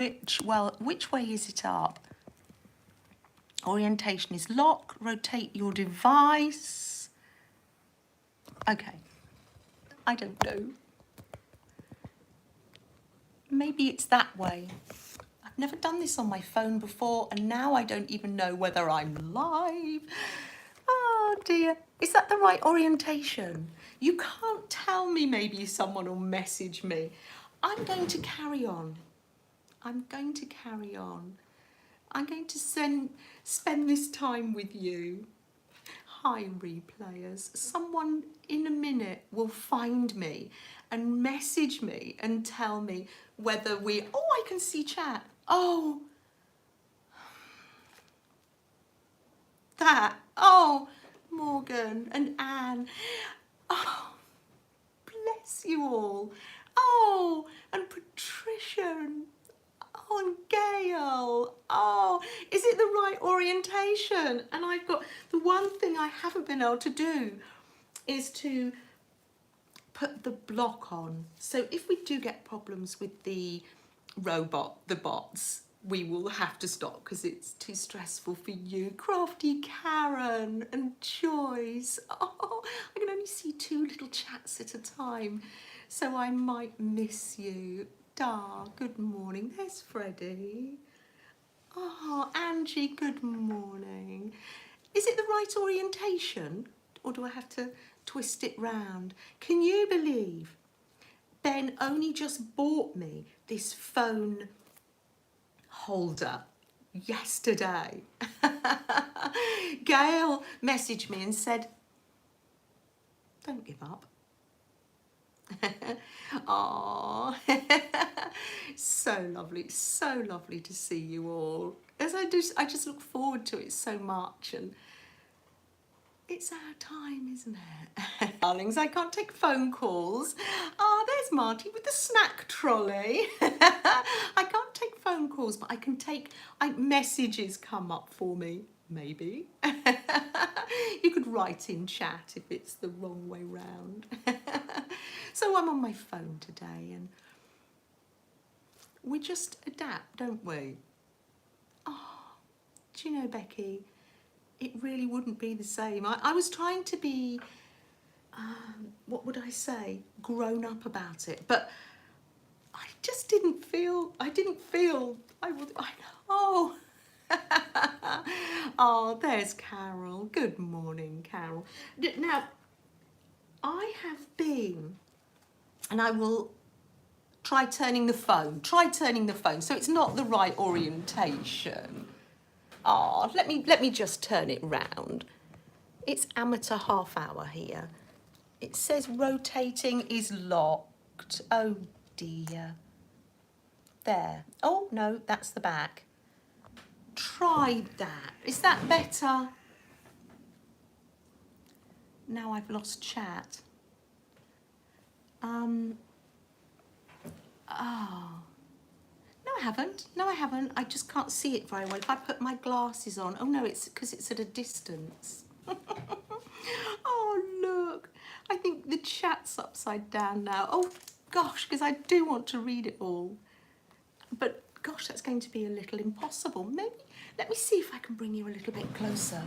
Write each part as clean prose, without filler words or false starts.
Which way is it up? Orientation is lock, rotate your device. Okay, I don't know. Maybe it's that way. I've never done this on my phone before, and now I don't even know whether I'm live. Oh dear, is that the right orientation? You can't tell me, maybe someone will message me. I'm going to carry on. I'm going to carry on. I'm going to spend this time with you. Hi, replayers. Someone in a minute will find me and message me and tell me whether we... Oh, I can see chat. Oh. That. Oh, Morgan and Anne. Oh, bless you all. Oh, and Patricia and... Oh, and Gail. Oh, is it the right orientation? And I've got, the one thing I haven't been able to do is to put the block on. So if we do get problems with the bots, we will have to stop because it's too stressful for you. Crafty Karen and Joyce. Oh, I can only see 2 little chats at a time, so I might miss you. Good morning. There's Freddie. Oh, Angie, good morning. Is it the right orientation, or do I have to twist it round? Can you believe Ben only just bought me this phone holder yesterday? Gail messaged me and said, don't give up. Oh, so lovely to see you all. As I just look forward to it so much, and it's our time, isn't it? Darlings, I can't take phone calls. Ah, there's Marty with the snack trolley. I can't take phone calls, but I can take, messages come up for me, maybe. You could write in chat if it's the wrong way round. So I'm on my phone today, and we just adapt, don't we? Oh, do you know, Becky, it really wouldn't be the same. I was trying to be, what would I say, grown up about it, but I just didn't feel, I would, oh. Oh, there's Carol. Good morning, Carol. Now, I have been, and I will try turning the phone, so it's not the right orientation. Oh, let me just turn it round. It's amateur half hour here. It says rotating is locked. Oh dear. There. Oh no, that's the back. Tried that. Is that better? Now I've lost chat. Oh. No, I haven't. No, I haven't. I just can't see it very well. If I put my glasses on. Oh no, it's because it's at a distance. Oh, look. I think the chat's upside down now. Oh, gosh, because I do want to read it all. But, gosh, that's going to be a little impossible. Maybe, let me see if I can bring you a little bit closer.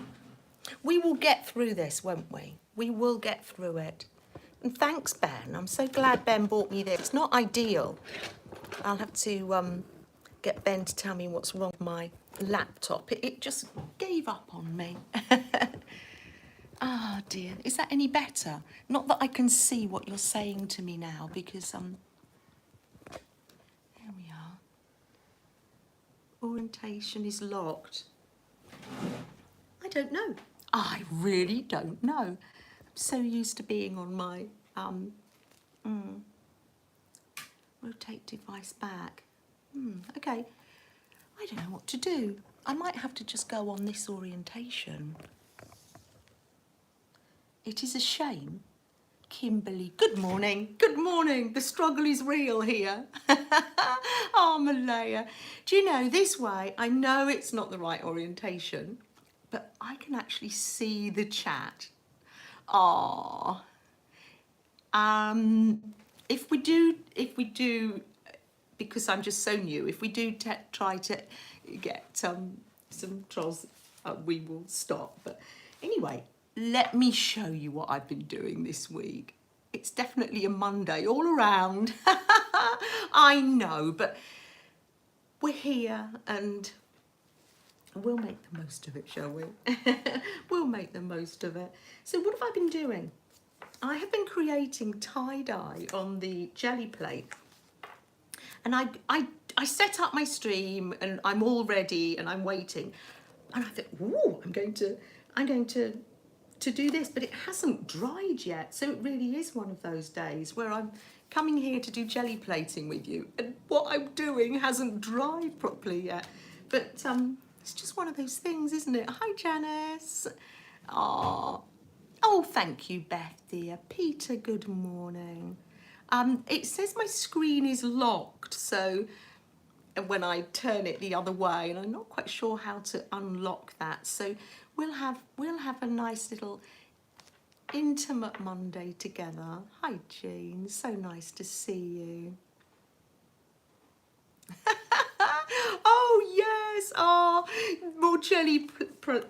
We will get through this, won't we? We will get through it. And thanks, Ben. I'm so glad Ben bought me this. It's not ideal. I'll have to get Ben to tell me what's wrong with my laptop. It just gave up on me. Ah, dear. Is that any better? Not that I can see what you're saying to me now, because there we are. Orientation is locked. I don't know. I really don't know. I'm so used to being on my rotate device back. Okay. I don't know what to do. I might have to just go on this orientation. It is a shame. Kimberly, good morning. Good morning. The struggle is real here. Oh, Malaya. Do you know, this way, I know it's not the right orientation, but I can actually see the chat. Ah. If we do because I'm just so new, if we do try to get some trolls, we will stop. But anyway, let me show you what I've been doing this week. It's definitely a Monday all around. I know, but we're here and we'll make the most of it, shall we? We'll make the most of it. So what have I been doing? I have been creating tie-dye on the jelly plate. And I set up my stream and I'm all ready and I'm waiting. And I thought, ooh, I'm going to do this, but it hasn't dried yet. So it really is one of those days where I'm coming here to do jelly plating with you and what I'm doing hasn't dried properly yet. But it's just one of those things, isn't it? Hi, Janice. Oh, thank you, Beth, dear. Peter, good morning. It says my screen is locked, so when I turn it the other way, and I'm not quite sure how to unlock that. So we'll have a nice little intimate Monday together. Hi, Jean. So nice to see you. Oh yes. Oh, more jelly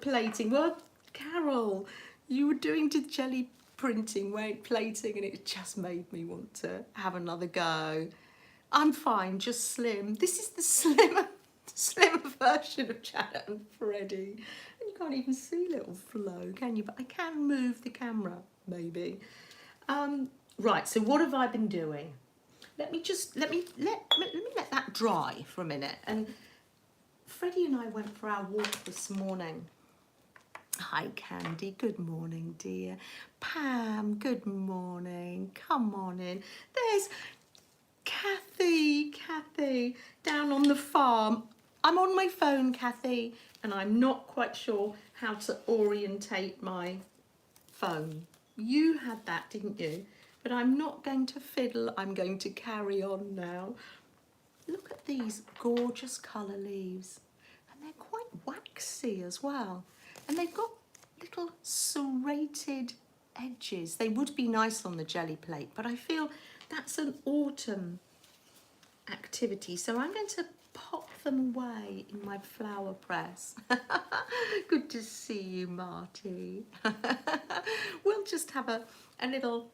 plating. Well, Carol, you were doing the jelly plating, and it just made me want to have another go. I'm fine, just slim. This is the slimmer version of Janet and Freddie. And you can't even see little Flo, can you? But I can move the camera, maybe. Right, so what have I been doing? Let me let that dry for a minute. And Freddie and I went for our walk this morning. Hi, Candy. Good morning, dear. Pam, good morning. Come on in. There's Kathy, down on the farm. I'm on my phone, Kathy, and I'm not quite sure how to orientate my phone. You had that, didn't you? But I'm not going to fiddle. I'm going to carry on now. Look at these gorgeous colour leaves. And they're quite waxy as well. And they've got little serrated edges. They would be nice on the jelly plate, but I feel that's an autumn activity. So I'm going to pop them away in my flower press. Good to see you, Marty. We'll just have a little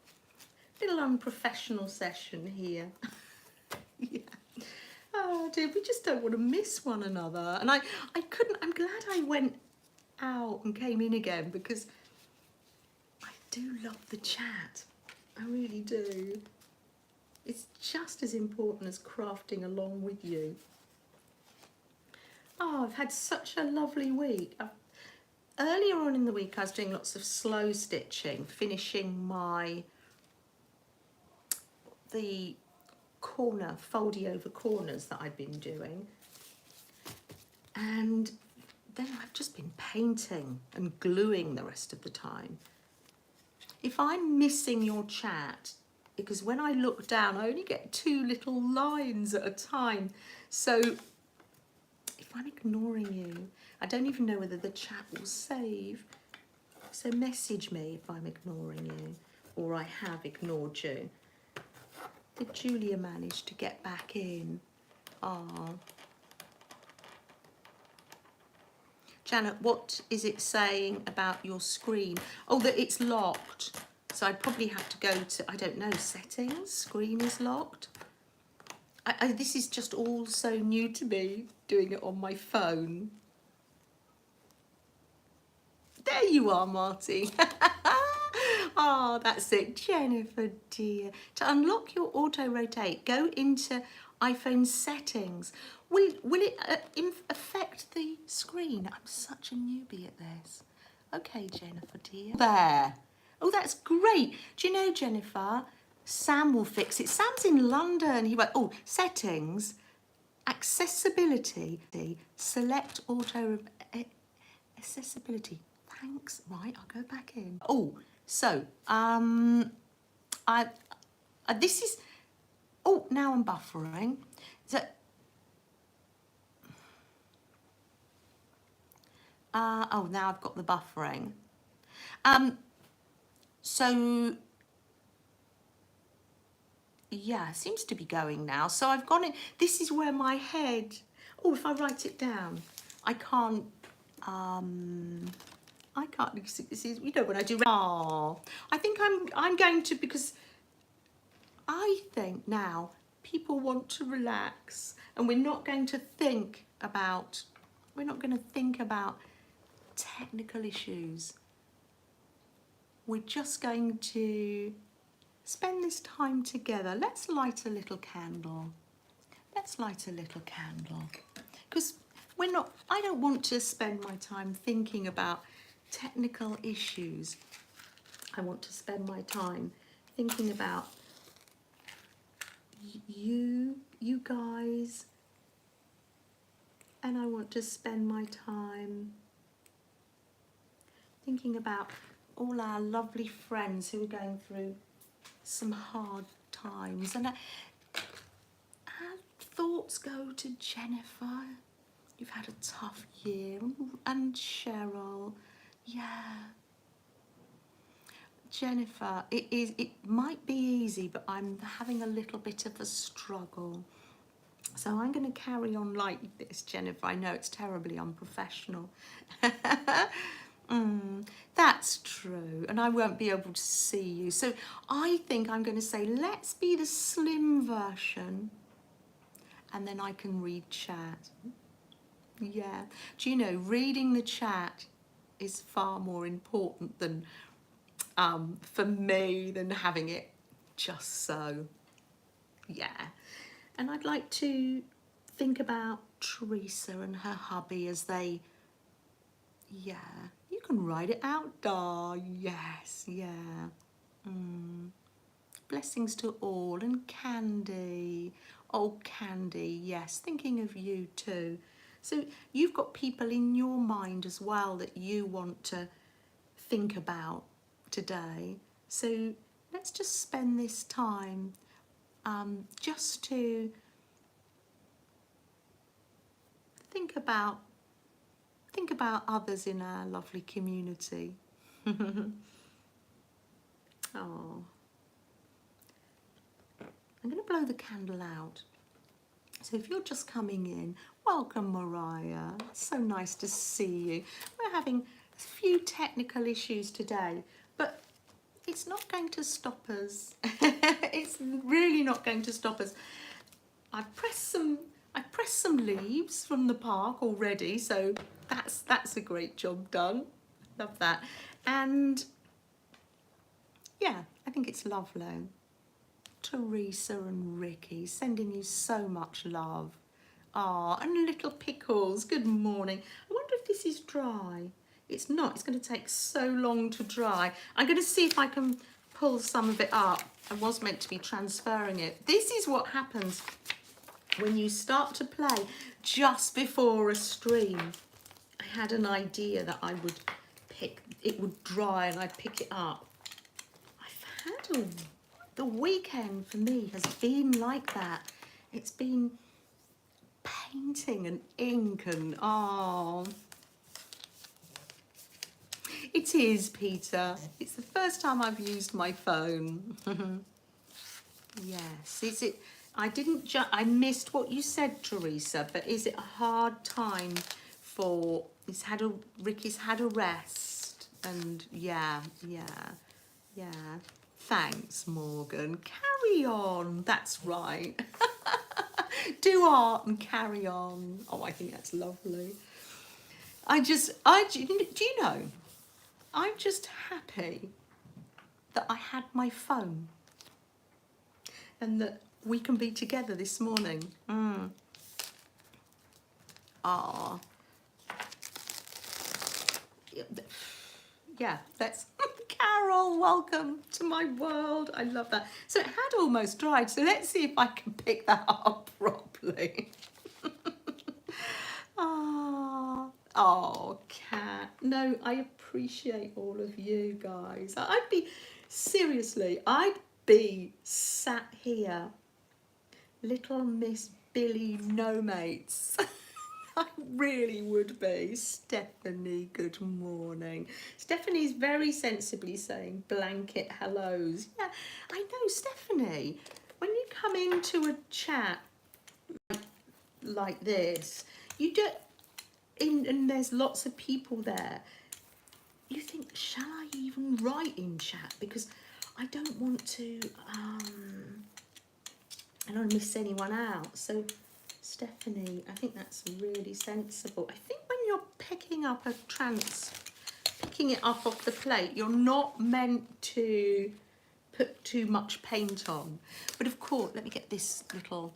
unprofessional session here. Yeah. Oh dear, we just don't want to miss one another. And I'm glad I went out and came in again, because I do love the chat. I really do. It's just as important as crafting along with you. Oh, I've had such a lovely week. Earlier on in the week, I was doing lots of slow stitching, finishing the foldy over corners that I'd been doing. And then I've just been painting and gluing the rest of the time. If I'm missing your chat, because when I look down, I only get 2 little lines at a time. So if I'm ignoring you, I don't even know whether the chat will save. So message me if I'm ignoring you, or I have ignored you. Did Julia manage to get back in? Ah. Janet, what is it saying about your screen? Oh, that it's locked. So I'd probably have to go to, I don't know, settings, screen is locked. This is just all so new to me, doing it on my phone. There you are, Marty. Oh, that's it. Jennifer, dear. To unlock your auto-rotate, go into iPhone settings. Will it affect the screen? I'm such a newbie at this. Okay, Jennifer, dear. There. Oh, that's great. Do you know, Jennifer, Sam will fix it. Sam's in London. He went, oh, settings, accessibility, select auto, accessibility. Thanks. Right, I'll go back in. Oh, so, this is, oh, now I'm buffering. So, oh, now I've got the buffering. So, yeah, seems to be going now. So I've gone in, this is where my head, oh, if I write it down, I can't, this is, you know, when I do, I think I'm going to, because I think now people want to relax and we're not going to think about, technical issues. We're just going to spend this time together. Let's light a little candle. Let's light a little candle. Because I don't want to spend my time thinking about technical issues. I want to spend my time thinking about you guys, and I want to spend my time thinking about all our lovely friends who are going through some hard times. And our thoughts go to Jennifer. You've had a tough year. And Cheryl. Yeah. Jennifer, it might be easy, but I'm having a little bit of a struggle. So I'm going to carry on like this, Jennifer. I know it's terribly unprofessional. That's true, and I won't be able to see you. So I think I'm going to say, let's be the slim version, and then I can read chat. Yeah. Do you know, reading the chat is far more important than, for me, than having it just so. Yeah. And I'd like to think about Teresa and her hubby as they, yeah, you can write it out, yes, yeah. Blessings to all, and Candy, oh Candy, yes, thinking of you too. So you've got people in your mind as well that you want to think about today. So let's just spend this time just to think about others in our lovely community. Oh, I'm going to blow the candle out. So if you're just coming in, welcome Mariah. It's so nice to see you. We're having a few technical issues today, but it's not going to stop us. It's really not going to stop us. I pressed some leaves from the park already, so that's a great job done. Love that. And yeah, I think it's lovely. Teresa and Ricky, sending you so much love. Ah, and little Pickles, good morning. I wonder if this is dry. It's not, it's going to take so long to dry. I'm going to see if I can pull some of it up. I was meant to be transferring it. This is what happens when you start to play just before a stream. I had an idea that I would it would dry and I'd pick it up. I've had the weekend for me has been like that. It's been painting and ink and it is, Peter. It's the first time I've used my phone. Yes. Is it? I missed what you said, Teresa. But is it a hard time for? Ricky's had a rest, and yeah. Thanks, Morgan. Carry on. That's right. Do art and carry on. Oh, I think that's lovely. Do you know? I'm just happy that I had my phone and that we can be together this morning. Yeah, that's Carol, welcome to my world. I love that. So it had almost dried, so let's see if I can pick that up properly. Oh, Cat. No, I appreciate all of you guys. I'd be sat here, little Miss Billy No Mates. I really would be. Stephanie, good morning. Stephanie's very sensibly saying blanket hellos. Yeah, I know, Stephanie. When you come into a chat like this, you don't, and there's lots of people there, you think, shall I even write in chat? Because I don't want to, I don't want to miss anyone out. So Stephanie, I think that's really sensible. I think when you're picking up picking it up off the plate, you're not meant to put too much paint on. But of course, let me get this little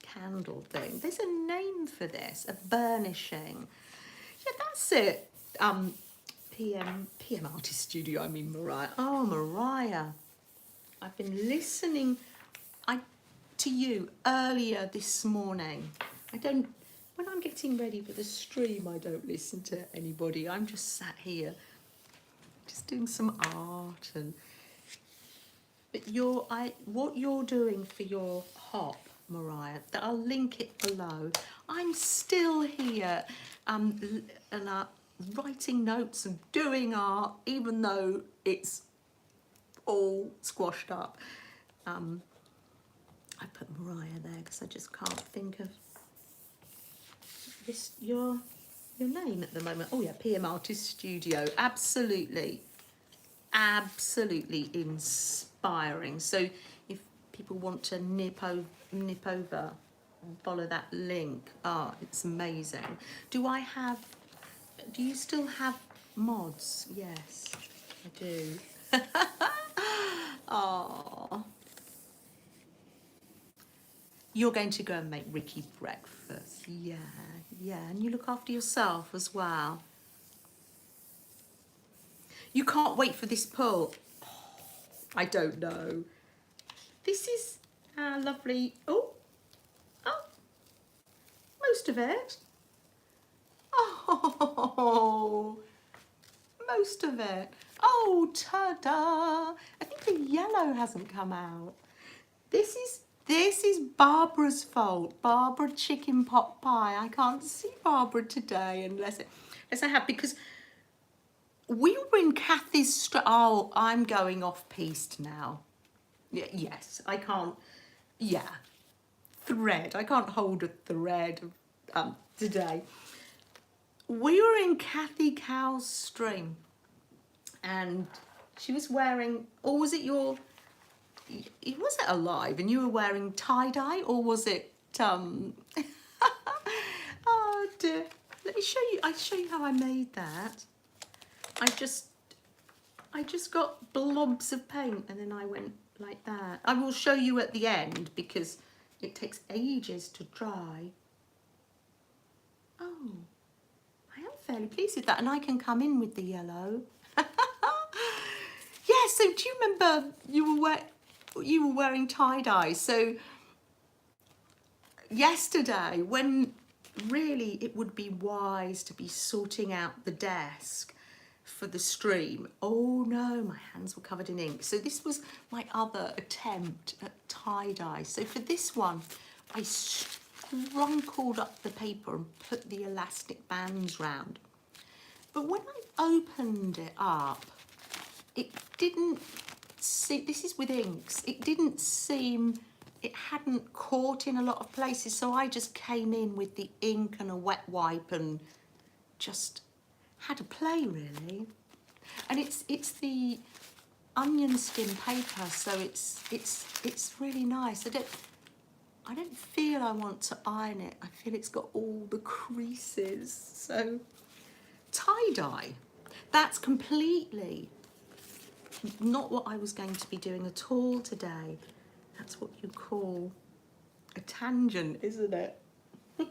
candle thing. There's a name for this, a burnishing. Yeah, that's it. PM Artist Studio, I mean Mariah. Oh, Mariah. I've been listening to you earlier this morning. When I'm getting ready for the stream, I don't listen to anybody. I'm just sat here, just doing some art. But what you're doing for your hop, Mariah, that I'll link it below. I'm still here, writing notes and doing art, even though it's all squashed up. I put Mariah there because I just can't think of this your name at the moment. Oh yeah, PM Artist Studio. Absolutely inspiring. So if people want to nip over and follow that link, it's amazing. Do you still have mods? Yes, I do. Oh, you're going to go and make Ricky breakfast. Yeah, and you look after yourself as well. You can't wait for this pull. Oh, I don't know. This is lovely. Oh, most of it. Oh, most of it. Oh, ta-da! I think the yellow hasn't come out. This is Barbara's fault. Barbara chicken pot pie. I can't see Barbara today unless I have, because we were in Kathy's oh, I'm going off piste now. Yes, I can't. Yeah, thread. I can't hold a thread today. We were in Kathy Cow's stream, and she was wearing, or was it alive and you were wearing tie-dye, or was it oh dear, let me show you. I'll show you how I made that. I just got blobs of paint and then I went like that. I will show you at the end because it takes ages to dry. Oh, I am fairly pleased with that, and I can come in with the yellow. Yeah, so do you remember you were wearing tie-dye? So yesterday, when really it would be wise to be sorting out the desk for the stream, oh no, my hands were covered in ink. So this was my other attempt at tie-dye. So for this one, I scrunkled up the paper and put the elastic bands round. But when I opened it up, it didn't see, this is with inks, it didn't seem, it hadn't caught in a lot of places, so I just came in with the ink and a wet wipe and just had a play really. And it's the onion skin paper, so it's really nice. I don't feel I want to iron it. I feel it's got all the creases. So tie-dye, that's completely not what I was going to be doing at all today. That's what you call a tangent, isn't it? What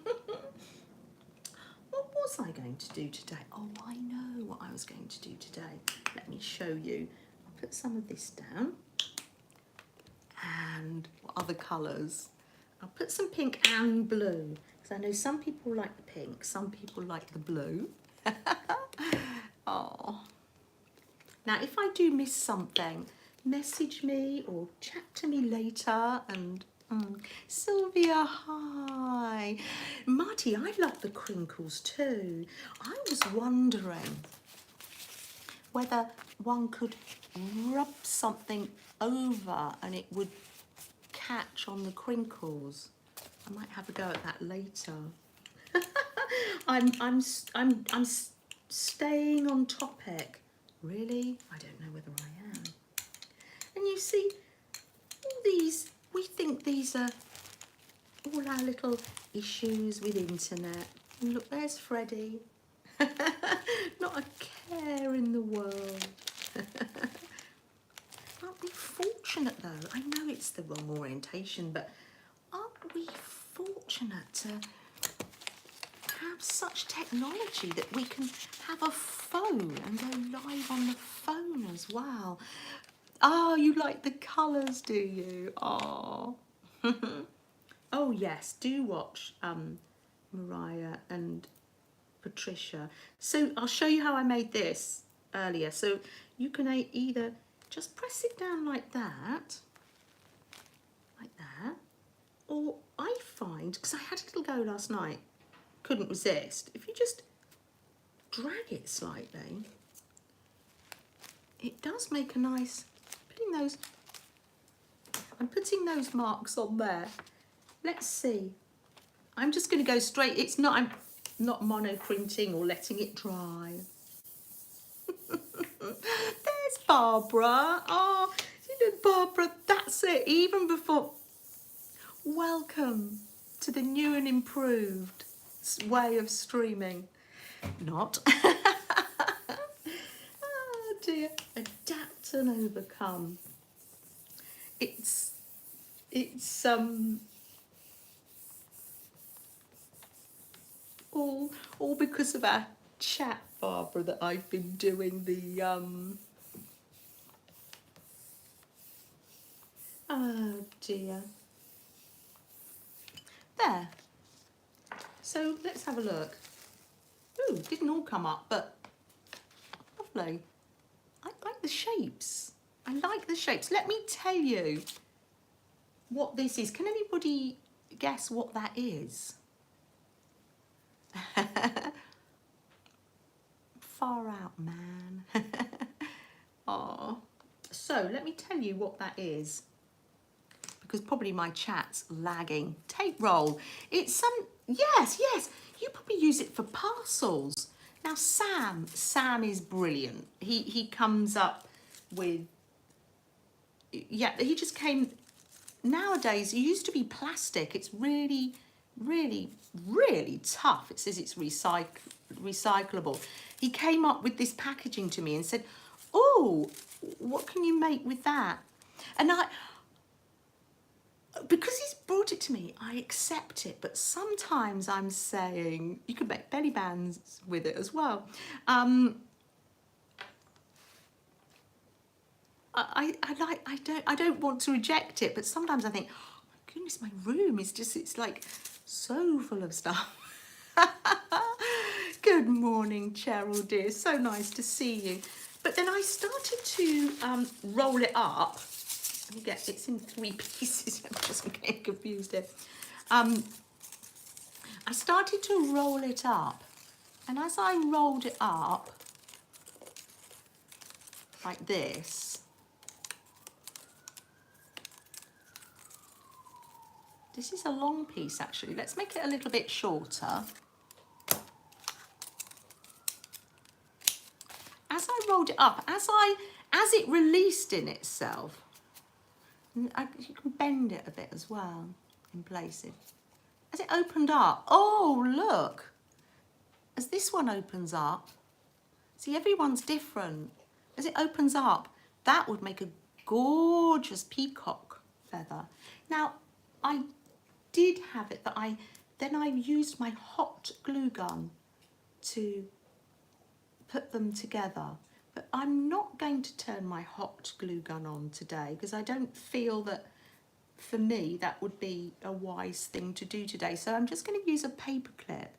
was I going to do today? Oh, I know what I was going to do today. Let me show you. I'll put some of this down. And what other colours? I'll put some pink and blue, because I know some people like the pink, some people like the blue. Oh. Now, if I do miss something, message me or chat to me later. And Sylvia, hi. Marty, I love the crinkles too. I was wondering whether one could rub something over and it would catch on the crinkles. I might have a go at that later. I'm staying on topic. Really? I don't know whether I am. And you see, all these, we think these are all our little issues with internet. And look, there's Freddie. Not a care in the world. Aren't we fortunate though? I know it's the wrong orientation, but aren't we fortunate to have such technology that we can have a phone and go live on the phone as well? Oh, you like the colours, do you? Oh. Oh yes, do watch Mariah and Patricia. So I'll show you how I made this earlier. So you can either just press it down like that, or I find, because I had a little go last night, couldn't resist, if you just drag it slightly, it does make a nice, I'm putting those marks on there. Let's see. I'm just going to go straight. I'm not mono printing or letting it dry. There's Barbara. Oh, you know, Barbara, that's it. Even before. Welcome to the new and improved way of streaming. Not. Oh dear. Adapt and overcome. It's all because of our chat, Barbara, that I've been doing the oh dear. There. So let's have a look. Ooh, didn't all come up, but lovely. I like the shapes. I like the shapes. Let me tell you what this is. Can anybody guess what that is? Far out, man. Oh, so let me tell you what that is, because probably my chat's lagging. Tape roll. It's some, yes, you probably use it for parcels. Now Sam is brilliant. He comes up with, yeah, he just came, nowadays it used to be plastic. It's really tough. It says it's recyclable. He came up with this packaging to me and said, oh, what can you make with that? And because he's brought it to me, I accept it, but sometimes I'm saying you could make belly bands with it as well. I don't want to reject it, but sometimes I think, oh my goodness, my room is just, it's like so full of stuff. Good morning, Cheryl dear, so nice to see you. But then I started to roll it up. It's in 3 pieces. I'm just getting confused here. I started to roll it up, and as I rolled it up like this, this is a long piece actually. Let's make it a little bit shorter. As I rolled it up, as it released in itself, you can bend it a bit as well in places. As it opened up, oh look, as this one opens up, see, everyone's different. As it opens up, that would make a gorgeous peacock feather. Now, I did have it that then I used my hot glue gun to put them together. But I'm not going to turn my hot glue gun on today because I don't feel that, for me, that would be a wise thing to do today. So I'm just going to use a paper clip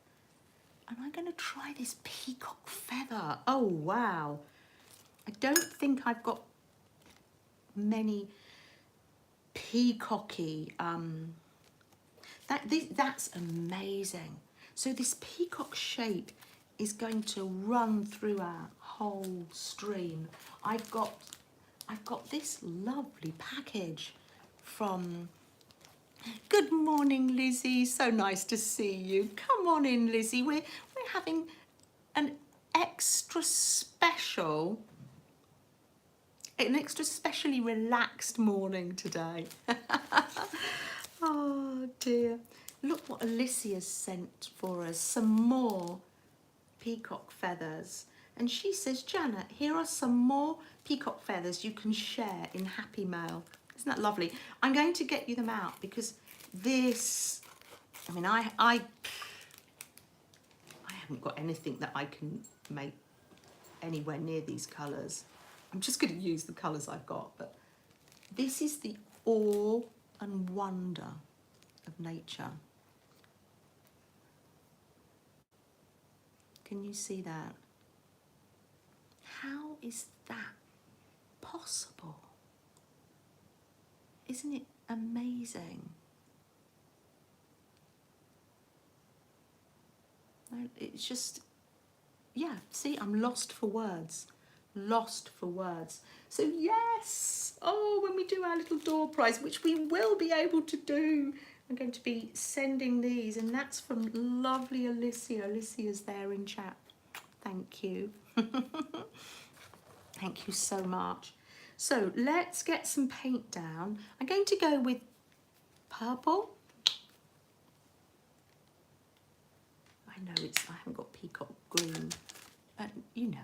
and I'm going to try this peacock feather. Oh, wow. I don't think I've got many peacocky, that's amazing. So this peacock shape is going to run through our whole stream. I've got this lovely package from Good morning, Lizzie. So nice to see you. Come on in, Lizzie. We're having an extra special, an extra specially relaxed morning today. Oh dear. Look what Alicia sent for us. Some more peacock feathers. And she says, Janet, here are some more peacock feathers you can share in Happy Mail. Isn't that lovely? I'm going to get you them out because this, I mean, I haven't got anything that I can make anywhere near these colours. I'm just going to use the colours I've got, but this is the awe and wonder of nature. Can you see that? How is that possible? Isn't it amazing? It's just, yeah, see, I'm lost for words. Lost for words. So yes, oh, when we do our little door prize, which we will be able to do, I'm going to be sending these, and that's from lovely Alicia. Alicia's there in chat. Thank you. Thank you so much. So let's get some paint down. I'm going to go with purple. I know I haven't got peacock green. You know,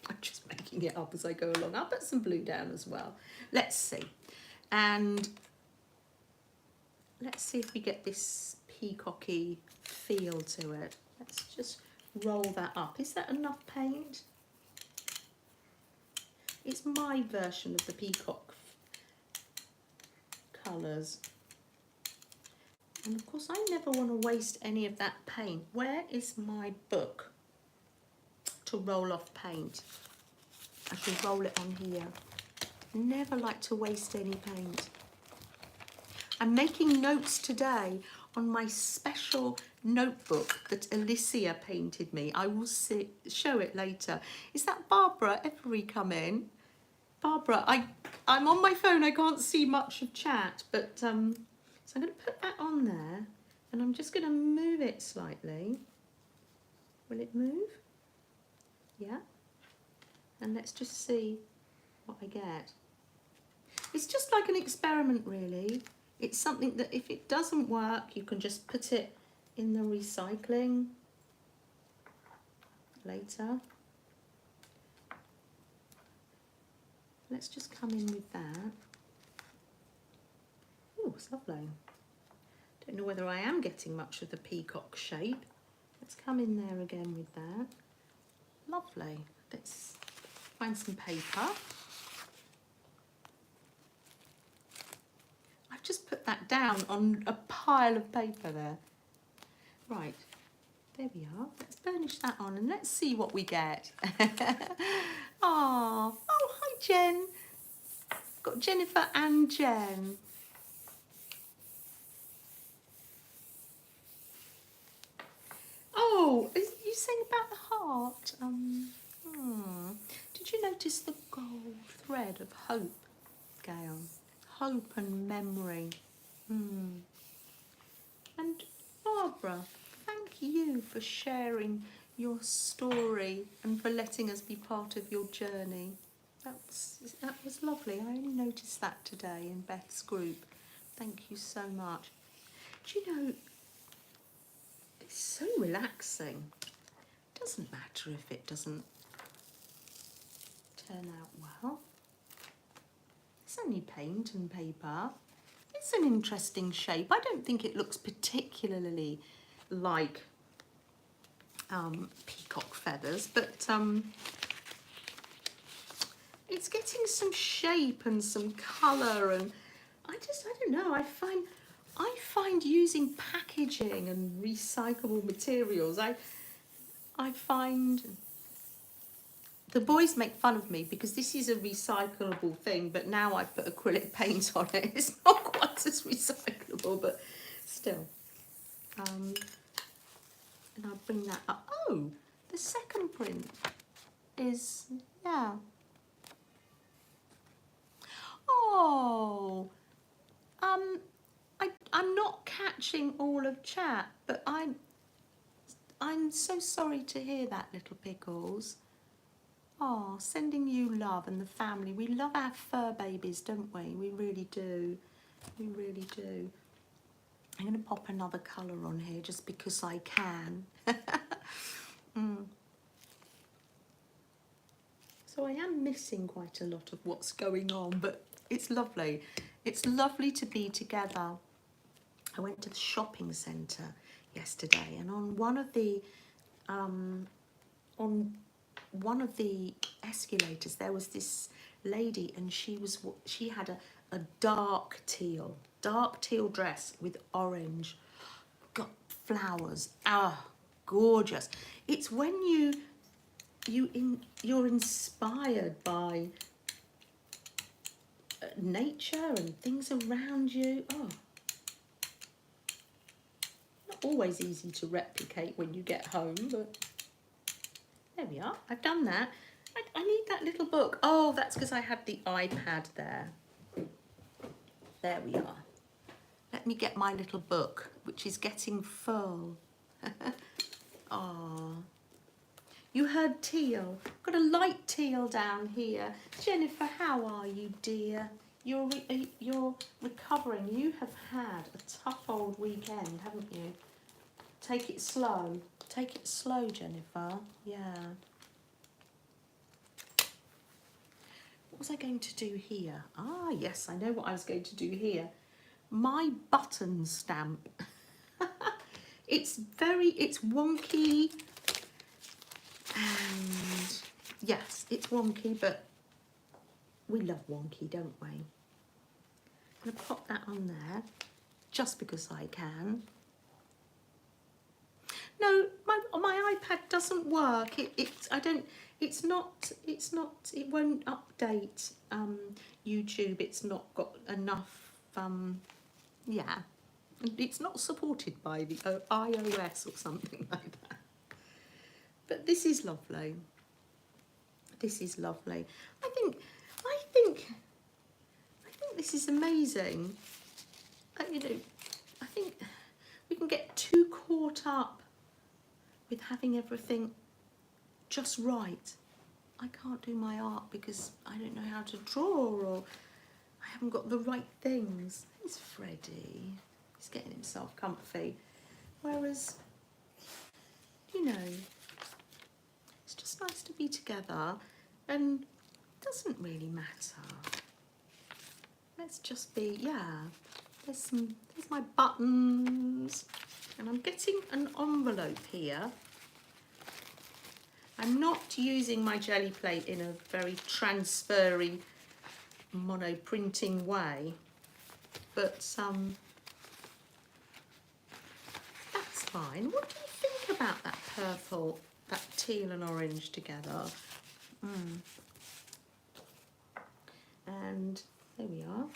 I'm just making it up as I go along. I'll put some blue down as well. Let's see. And let's see if we get this peacocky feel to it. Let's just roll that up. Is that enough paint? It's my version of the peacock colours. And of course, I never want to waste any of that paint. Where is my book to roll off paint? I shall roll it on here. Never like to waste any paint. I'm making notes today on my special notebook that Alicia painted me. I will show it later. Is that Barbara Every come in? Barbara, I'm on my phone. I can't see much of chat, but so I'm going to put that on there, and I'm just going to move it slightly. Will it move? Yeah. And let's just see what I get. It's just like an experiment, really. It's something that if it doesn't work, you can just put it in the recycling later. Let's just come in with that. Oh, it's lovely. Don't know whether I am getting much of the peacock shape. Let's come in there again with that. Lovely. Let's find some paper. I've just put that down on a pile of paper there. Right, there we are. Let's burnish that on and let's see what we get. Oh, hi Jen. Got Jennifer and Jen. Oh, are you saying about the heart? Did you notice the gold thread of hope, Gail? Hope and memory. And Barbara, thank you for sharing your story and for letting us be part of your journey. That was lovely. I only noticed that today in Beth's group. Thank you so much. Do you know, it's so relaxing. It doesn't matter if it doesn't turn out well. It's only paint and paper. It's an interesting shape. I don't think it looks particularly like peacock feathers, but it's getting some shape and some colour, and I don't know, I find using packaging and recyclable materials, I find the boys make fun of me because this is a recyclable thing, but now I've put acrylic paint on it. It's not quite as recyclable, but still. And I'll bring that up. Oh, the second print is, yeah. Oh, catching all of chat, but I'm so sorry to hear that, little Pickles. Oh, sending you love and the family. We love our fur babies, don't we? We really do. We really do. I'm going to pop another colour on here just because I can. So I am missing quite a lot of what's going on, but it's lovely. It's lovely to be together. I went to the shopping centre yesterday, and on one of the escalators there was this lady, and she had a dark teal dress with orange got flowers. Gorgeous. It's when you're inspired by nature and things around you. Not always easy to replicate when you get home, but there we are. I've done that. I need that little book. Oh, that's because I had the iPad there. There we are. Let me get my little book, which is getting full. Oh, you heard teal. Got a light teal down here. Jennifer, how are you, dear? You're recovering. You have had a tough old weekend, haven't you? Take it slow. Take it slow, Jennifer. Yeah. What was I going to do here? Ah, yes, I know what I was going to do here. My button stamp. It's wonky. And yes, it's wonky, but we love wonky, don't we? I'm going to pop that on there just because I can. No, my iPad doesn't work. It won't update YouTube. It's not got enough, yeah. It's not supported by the iOS or something like that. But this is lovely. This is lovely. I think this is amazing. You know, I think we can get too caught up with having everything just right. I can't do my art because I don't know how to draw, or I haven't got the right things. It's Freddie. He's getting himself comfy. Whereas, you know, it's just nice to be together, and it doesn't really matter. Let's just be, yeah. There's my buttons, and I'm getting an envelope here. I'm not using my jelly plate in a very transfery mono printing way, but that's fine. What do you think about that purple, that teal and orange together? And there we are.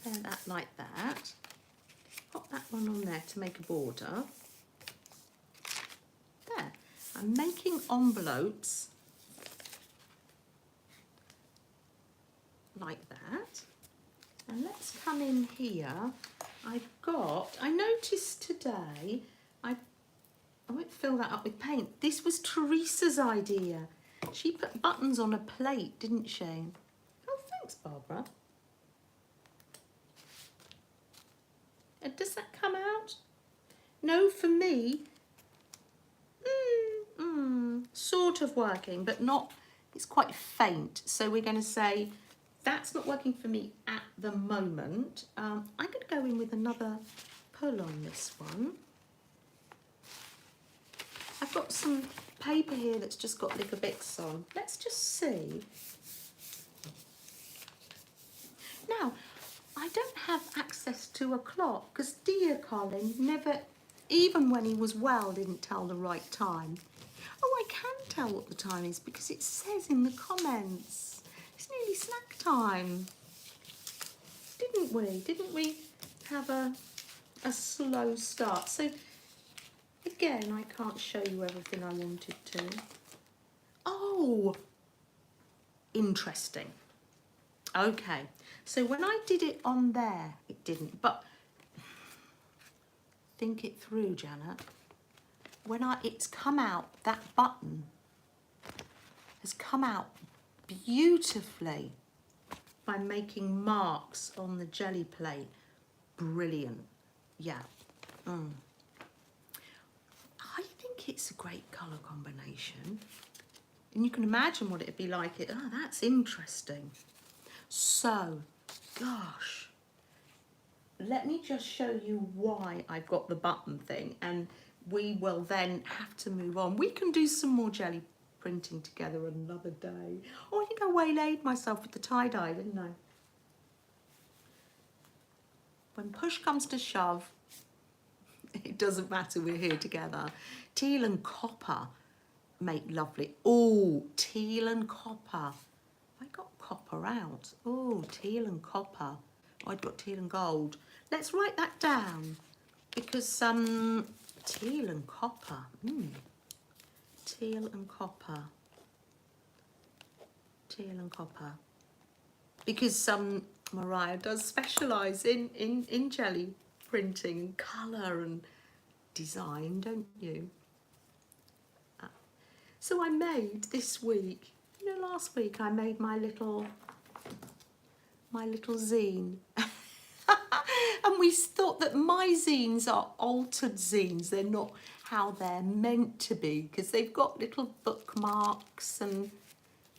Pop that like that. Pop that one on there to make a border. There. I'm making envelopes like that. And let's come in here. I noticed today, I won't fill that up with paint. This was Teresa's idea. She put buttons on a plate, didn't she? Oh, thanks, Barbara. Does that come out? No, for me, sort of working, but not, it's quite faint. So we're going to say that's not working for me at the moment. I'm going to go in with another pull on this one. I've got some paper here that's just got little bits on. Let's just see. Now, I don't have access to a clock because dear Colin never, even when he was well, didn't tell the right time. Oh, I can tell what the time is because it says in the comments. It's nearly snack time. Didn't we? Didn't we have a slow start? So, again, I can't show you everything I wanted to. Oh, interesting. Okay, so when I did it on there, it didn't. But think it through, Janet. When it's come out, that button has come out beautifully by making marks on the jelly plate. Brilliant. Yeah. I think it's a great colour combination. And you can imagine what it'd be like. Oh, that's interesting. So, gosh, let me just show you why I've got the button thing, and we will then have to move on. We can do some more jelly printing together another day. Oh, I think I waylaid myself with the tie-dye, didn't I? When push comes to shove, it doesn't matter, we're here together. Teal and copper make lovely. Oh, teal and copper. I got copper out. Oh, teal and copper. Oh, I'd got teal and gold. Let's write that down, because teal and copper. Teal and copper. Teal and copper. Because Mariah does specialise in jelly printing and colour and design, don't you? So I made this week, you know, last week I made my little zine. And we thought that my zines are altered zines. They're not how they're meant to be, because they've got little bookmarks and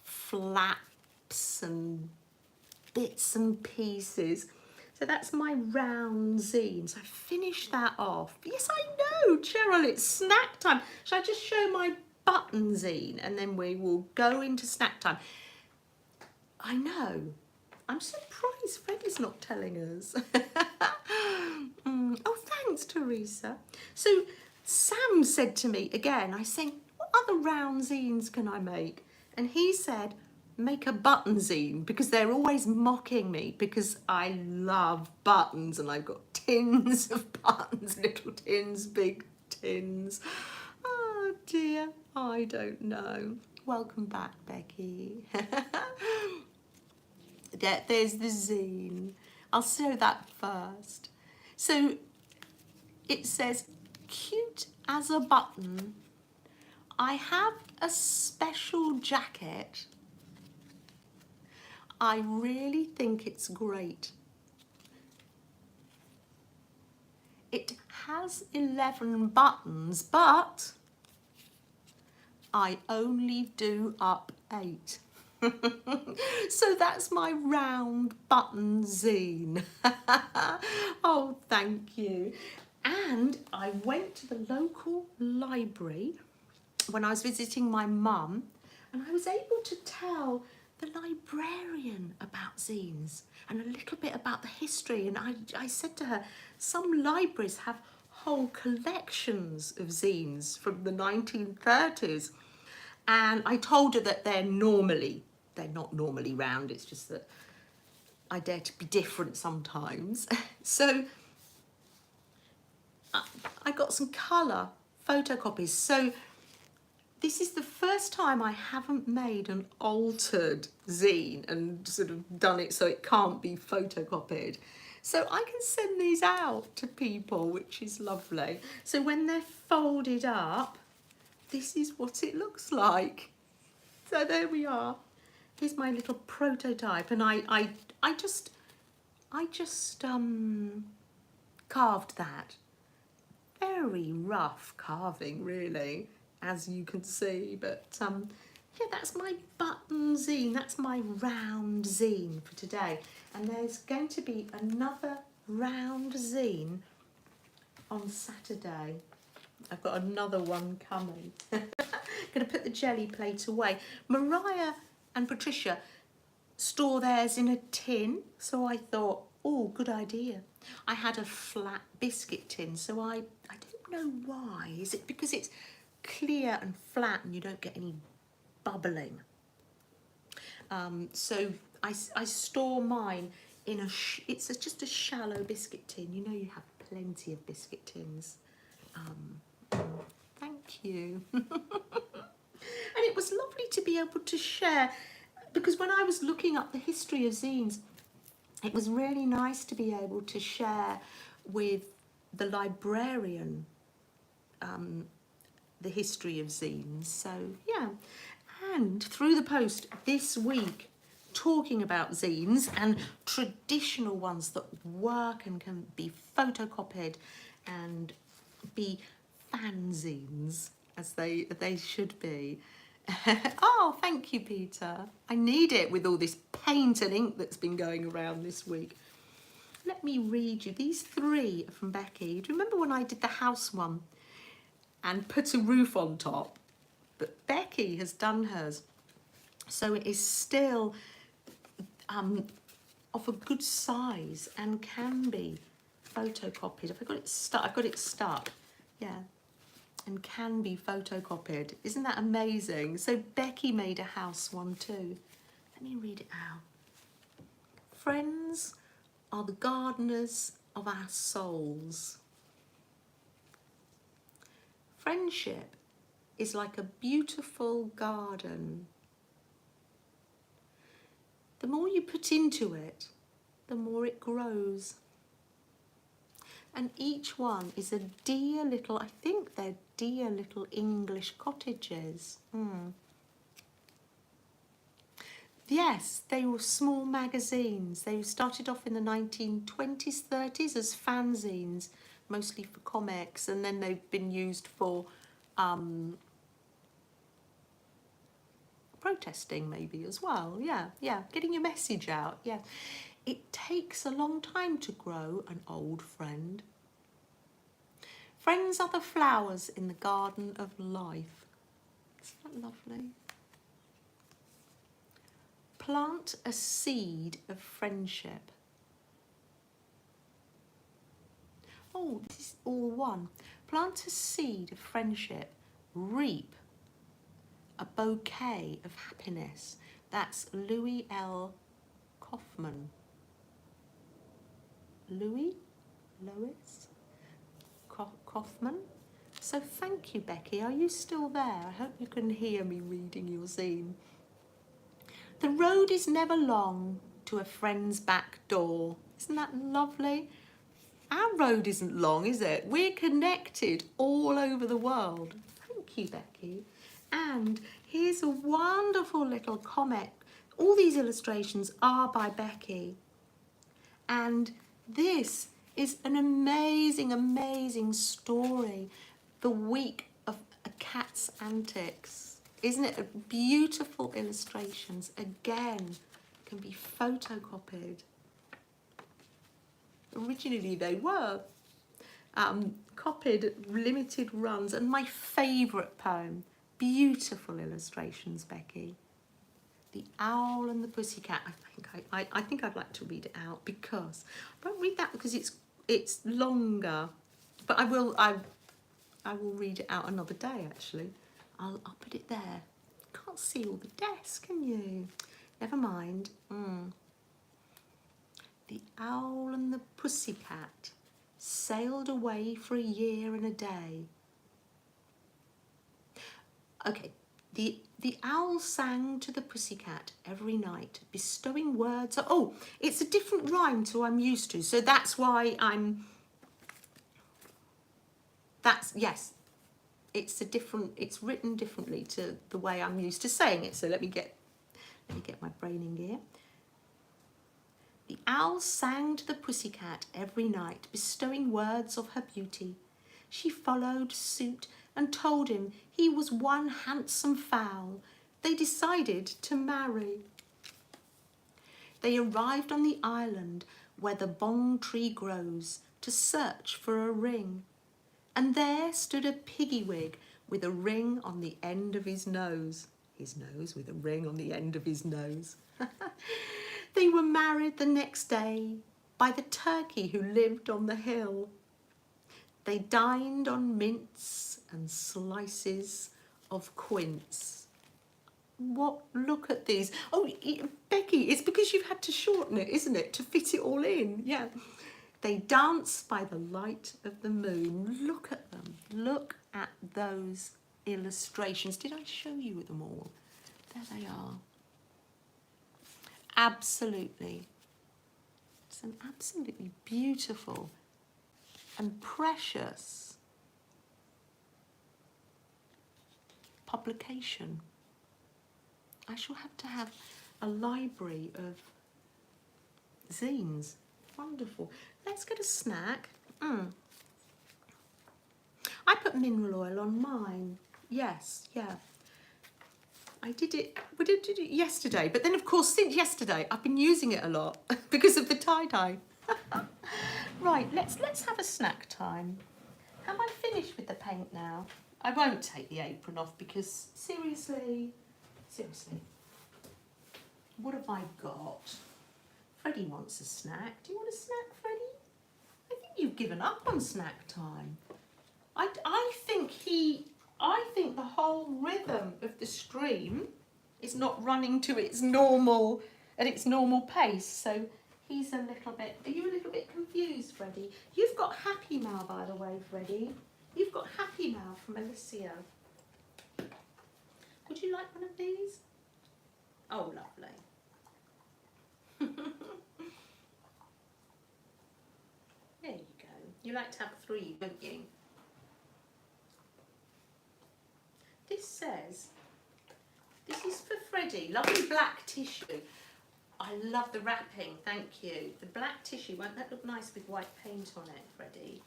flaps and bits and pieces. So that's my round zine. So I finished that off. Yes, I know, Cheryl, it's snack time. Shall I just show my button zine and then we will go into snack time? I know. I'm surprised Freddie's not telling us. Oh, thanks, Teresa. So Sam said to me again, I said, what other round zines can I make? And he said, make a button zine, because they're always mocking me because I love buttons and I've got tins of buttons, little tins, big tins. Oh dear, I don't know. Welcome back, Becky. Yeah, there's the zine. I'll show that first. So it says, cute as a button. I have a special jacket. I really think it's great. It has 11 buttons, but I only do up 8. So that's my round button zine. Oh, thank you. And I went to the local library when I was visiting my mum, and I was able to tell the librarian about zines and a little bit about the history. And I said to her, some libraries have whole collections of zines from the 1930s. And I told her that they're not normally round, it's just that I dare to be different sometimes. So I got some colour photocopies. So this is the first time I haven't made an altered zine and sort of done it so it can't be photocopied. So I can send these out to people, which is lovely. So when they're folded up, this is what it looks like. So there we are. Here's my little prototype, and I just carved that. Very rough carving, really, as you can see. But yeah, that's my button zine. That's my round zine for today. And there's going to be another round zine on Saturday. I've got another one coming. Going to put the jelly plate away. Mariah and Patricia store theirs in a tin, so I thought, oh, good idea. I had a flat biscuit tin, so I don't know why. Is it because it's clear and flat and you don't get any bubbling? So I store mine in it's just a shallow biscuit tin. You know, you have plenty of biscuit tins. Thank you. And it was lovely to be able to share, because when I was looking up the history of zines, it was really nice to be able to share with the librarian, the history of zines. So yeah, and through the post this week, talking about zines and traditional ones that work and can be photocopied and be fanzines as they should be. Oh, thank you, Peter. I need it with all this paint and ink that's been going around this week. Let me read you. These 3 are from Becky. Do you remember when I did the house one and put a roof on top? But Becky has done hers. So it is still of a good size and can be photocopied. Have I got it stuck? I've got it stuck. Yeah. And can be photocopied. Isn't that amazing? So Becky made a house one too. Let me read it out. Friends are the gardeners of our souls. Friendship is like a beautiful garden. The more you put into it, the more it grows. And each one is a dear little, I think they're dear little English cottages. Yes, they were small magazines. They started off in the 1920s, 30s as fanzines, mostly for comics, and then they've been used for protesting maybe as well. Yeah, getting your message out. Yeah. It takes a long time to grow an old friend. Friends are the flowers in the garden of life. Isn't that lovely? Plant a seed of friendship. Oh, this is all one. Plant a seed of friendship. Reap a bouquet of happiness. That's Louis L. Kaufman. Lois Kaufman. So thank you, Becky. Are you still there? I hope you can hear me reading your zine. The road is never long to a friend's back door. Isn't that lovely? Our road isn't long, is it? We're connected all over the world. Thank you, Becky. And here's a wonderful little comic. All these illustrations are by Becky. And this is an amazing, amazing story. The week of a cat's antics. Isn't it? Beautiful illustrations. Again, can be photocopied. Originally they were copied limited runs. And my favourite poem. Beautiful illustrations, Becky. The Owl and the Pussycat. I think I'd like to read it out because I won't read that because it's longer. But I will read it out another day. Actually, I'll put it there. Can't see all the desk, can you? Never mind. The Owl and the Pussycat sailed away for a year and a day. Okay. The owl sang to the pussycat every night, bestowing words. Oh, it's a different rhyme to I'm used to, so that's why yes, it's written differently to the way I'm used to saying it. So let me get my brain in gear. The owl sang to the pussycat every night, bestowing words of her beauty. She followed suit and told him he was one handsome fowl. They decided to marry. They arrived on the island where the bong tree grows to search for a ring. And there stood a piggywig with a ring on the end of his nose. His nose with a ring on the end of his nose. They were married the next day by the turkey who lived on the hill. They dined on mince and slices of quince. What? Look at these. Oh, Becky, it's because you've had to shorten it, isn't it, to fit it all in? Yeah. They danced by the light of the moon. Look at them. Look at those illustrations. Did I show you them all? There they are. Absolutely. It's an absolutely beautiful and precious publication. I shall have to have a library of zines. Wonderful. Let's get a snack. I put mineral oil on mine. Yes, yeah. I did it, we did it yesterday, but then of course since yesterday I've been using it a lot because of the tie-dye. Right, let's have a snack time. Have I finished with the paint now? I won't take the apron off because seriously, what have I got? Freddie wants a snack. Do you want a snack, Freddie? I think you've given up on snack time. I think the whole rhythm of the stream is not running to its normal pace. So he's a little bit. Are you a little bit confused, Freddie? You've got Happy Mail, by the way, Freddie. You've got Happy Mail from Alicia. Would you like one of these? Oh, lovely. There you go. You like to have 3, don't you? This says, this is for Freddie, lovely black tissue. I love the wrapping, thank you. The black tissue, won't that look nice with white paint on it, Freddie?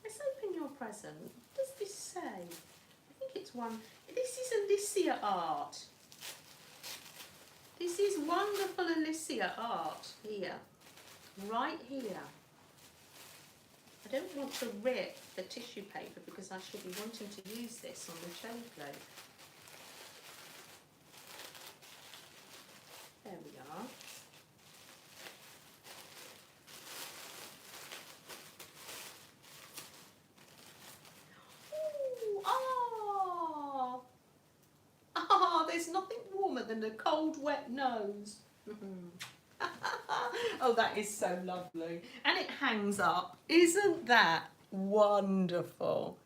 Let's open your present. What does this say? I think it's one, this is Alicia art. This is wonderful Alicia art here, right here. I don't want to rip the tissue paper because I shall be wanting to use this on the show float. There we are. Ooh, there's nothing warmer than a cold, wet nose. Oh, that is so lovely. And it hangs up. Isn't that wonderful?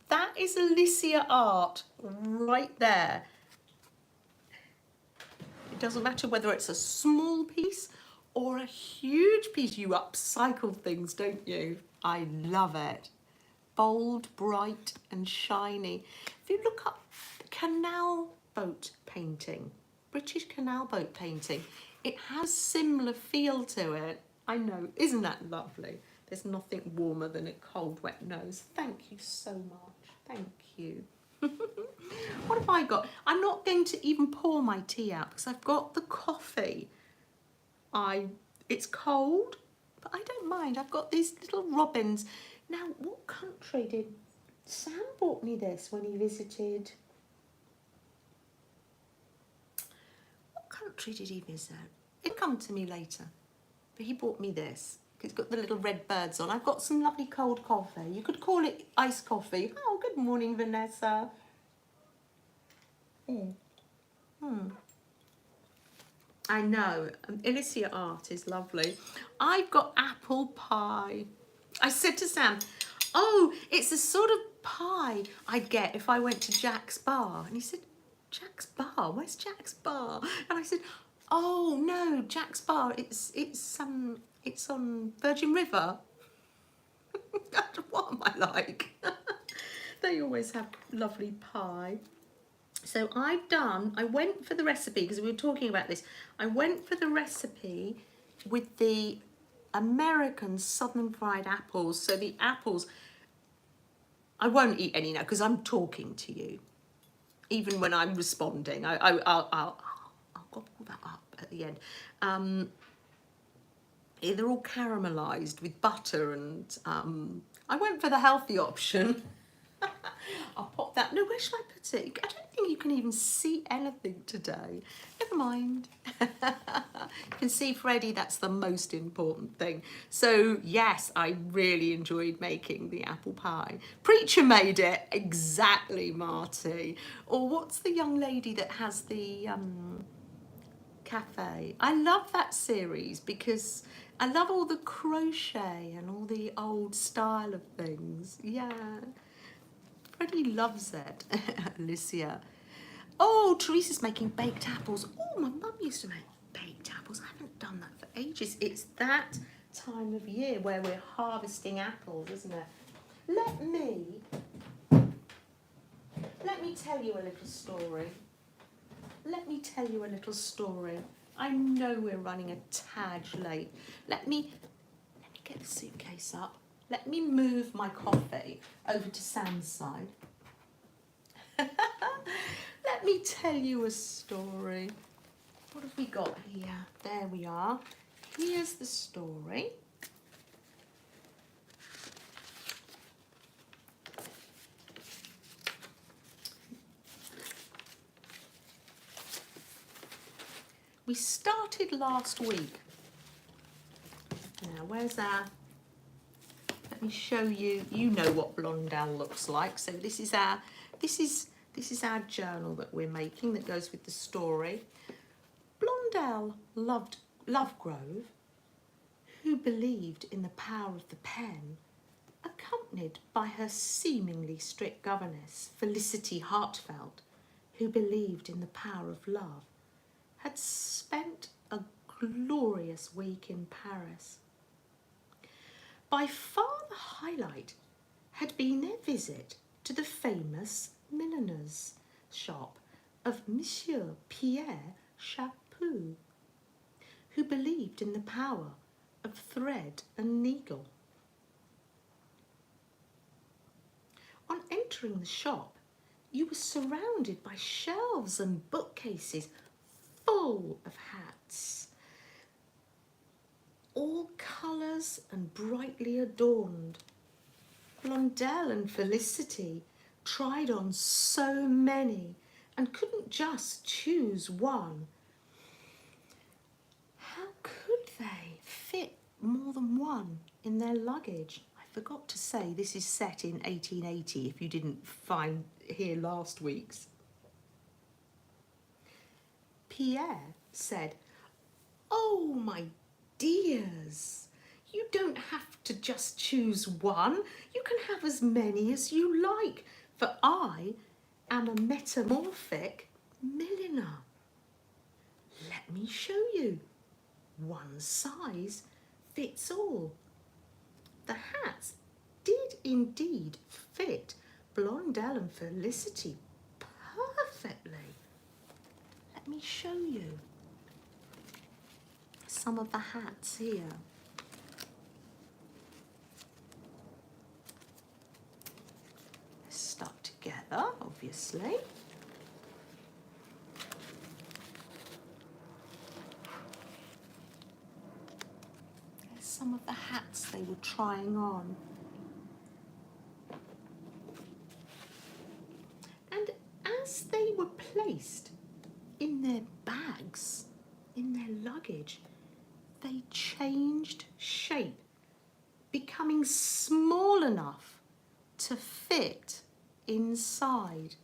That is Alicia art right there. It doesn't matter whether it's a small piece or a huge piece. You upcycle things, don't you? I love it. Bold, bright and shiny. If you look up canal boat painting, British canal boat painting, it has similar feel to it. I know, isn't that lovely? There's nothing warmer than a cold, wet nose. Thank you so much. Thank you. What have I got? I'm not going to even pour my tea out because I've got the coffee. It's cold, but I don't mind. I've got these little robins. Now, what country did Sam bought me this when he visited? What country did he visit? It'll come to me later. But he bought me this. It's got the little red birds on. I've got some lovely cold coffee. You could call it iced coffee. Oh, good morning, Vanessa. I know. Alicia art is lovely. I've got apple pie. I said to Sam, oh, it's the sort of pie I'd get if I went to Jack's Bar. And he said, Jack's Bar? Where's Jack's Bar? And I said, oh no, Jack's Bar, it's on Virgin River. What am I like? They always have lovely pie. So I went for the recipe, because we were talking about this, I went for the recipe with the American southern fried apples. So the apples, I won't eat any now because I'm talking to you. Even when I'm responding, I'll gobble that up at the end. They're all caramelised with butter, and I went for the healthy option. I'll pop that. No, where should I put it? I don't think you can even see anything today. Never mind. You can see Freddie, that's the most important thing. So yes, I really enjoyed making the apple pie. Preacher made it. Exactly, Marty. Or what's the young lady that has the cafe? I love that series because I love all the crochet and all the old style of things. Yeah. Freddie loves it. Alicia. Oh, Teresa's making baked apples. Oh, my mum used to make baked apples. I haven't done that for ages. It's that time of year where we're harvesting apples, isn't it? Let me tell you a little story. Let me tell you a little story. I know we're running a tad late. Let me get the suitcase up. Let me move my coffee over to Sam's side. Let me tell you a story. What have we got here? There we are. Here's the story. We started last week. Now, where's our... Let me show you. You know what Blondel looks like. So this is our journal that we're making that goes with the story. Blondel loved Lovegrove, who believed in the power of the pen, accompanied by her seemingly strict governess, Felicity Hartfeld, who believed in the power of love, had spent a glorious week in Paris. By far the highlight had been their visit to the famous milliner's shop of Monsieur Pierre Chaput, who believed in the power of thread and needle. On entering the shop, you were surrounded by shelves and bookcases full of hats, all colours and brightly adorned. Blondel and Felicity tried on so many and couldn't just choose one. How could they fit more than one in their luggage? I forgot to say this is set in 1880 if you didn't hear last week's. Pierre said, "Oh, my dears, you don't have to just choose one. You can have as many as you like, for I am a metamorphic milliner. Let me show you. One size fits all." The hats did indeed fit Blondel and Felicity perfectly. Let me show you some of the hats here. They're stuck together, obviously. There's some of the hats they were trying on. And as they were placed in their bags, in their luggage, they changed shape, becoming small enough to fit inside.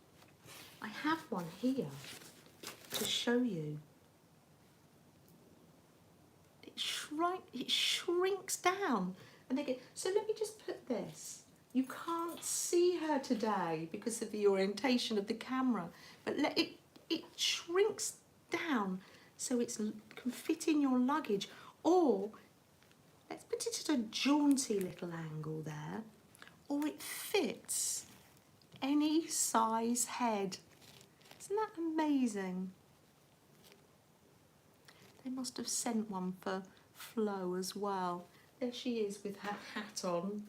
I have one here to show you. It shrinks down and they get, so let me just put this. You can't see her today because of the orientation of the camera, but it shrinks down so it can fit in your luggage, or let's put it at a jaunty little angle there, or it fits any size head. Isn't that amazing? They must have sent one for Flo as well. There she is with her hat on.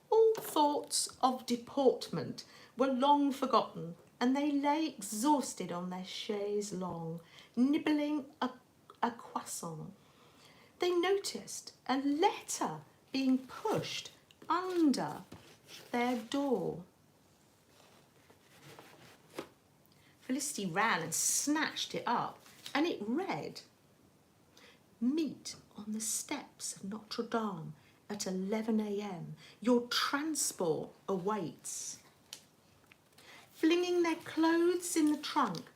All thoughts of deportment were long forgotten, and they lay exhausted on their chaise longue, nibbling a croissant. They noticed a letter being pushed under their door. Felicity ran and snatched it up, and it read, "Meet on the steps of Notre Dame at 11 a.m. Your transport awaits." Flinging their clothes in the trunk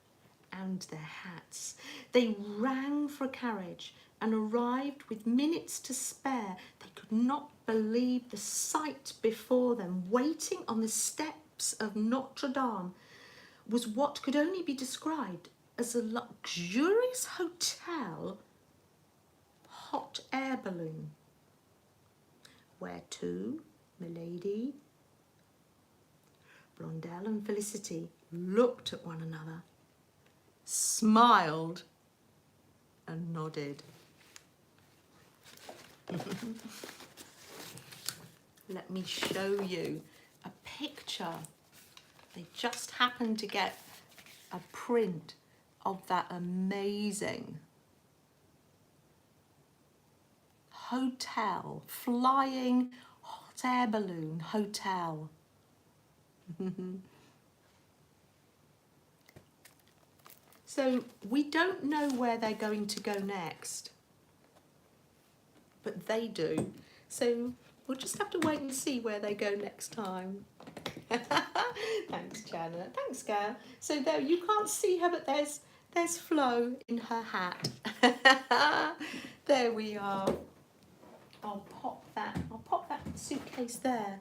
and their hats, they rang for a carriage and arrived with minutes to spare. They could not believe the sight before them. Waiting on the steps of Notre Dame was what could only be described as a luxurious hotel hot air balloon. Where to, milady? Blondel and Felicity looked at one another, smiled and nodded. Let me show you a picture. They just happened to get a print of that amazing hotel, flying hot air balloon hotel. So we don't know where they're going to go next, but they do. So we'll just have to wait and see where they go next time. Thanks, Janet. Thanks, Gail. So there, you can't see her, but there's Flo in her hat. There we are. I'll pop that suitcase there.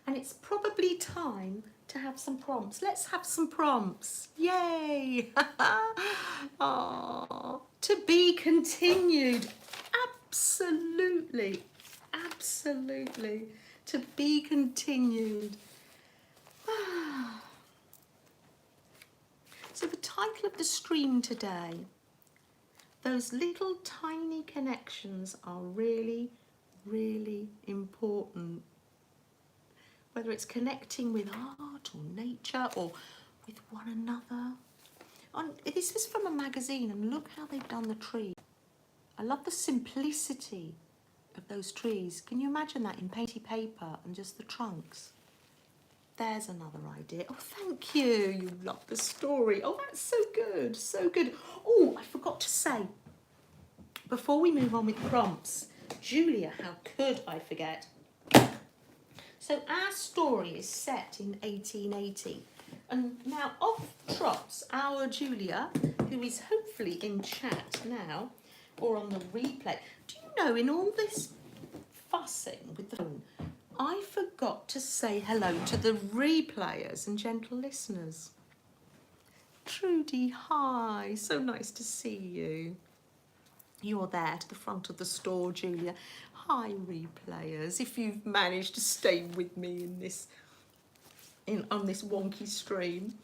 And it's probably time to have some prompts. Let's have some prompts. Yay! Aww. To be continued. Absolutely. Absolutely. To be continued. So the title of the stream today, those little tiny connections are really, really important. Whether it's connecting with art or nature or with one another. This is from a magazine, and look how they've done the tree. I love the simplicity of those trees. Can you imagine that in painty paper and just the trunks? There's another idea. Oh, thank you. You love the story. Oh, that's so good. So good. Oh, I forgot to say, before we move on with prompts, Julia, how could I forget? So our story is set in 1880. And now off trots our Julia, who is hopefully in chat now, or on the replay. Do you know, in all this fussing with the phone, I forgot to say hello to the replayers and gentle listeners. Trudy, hi, so nice to see you. You're there to the front of the store, Julia. Hi, replayers, if you've managed to stay with me on this wonky stream.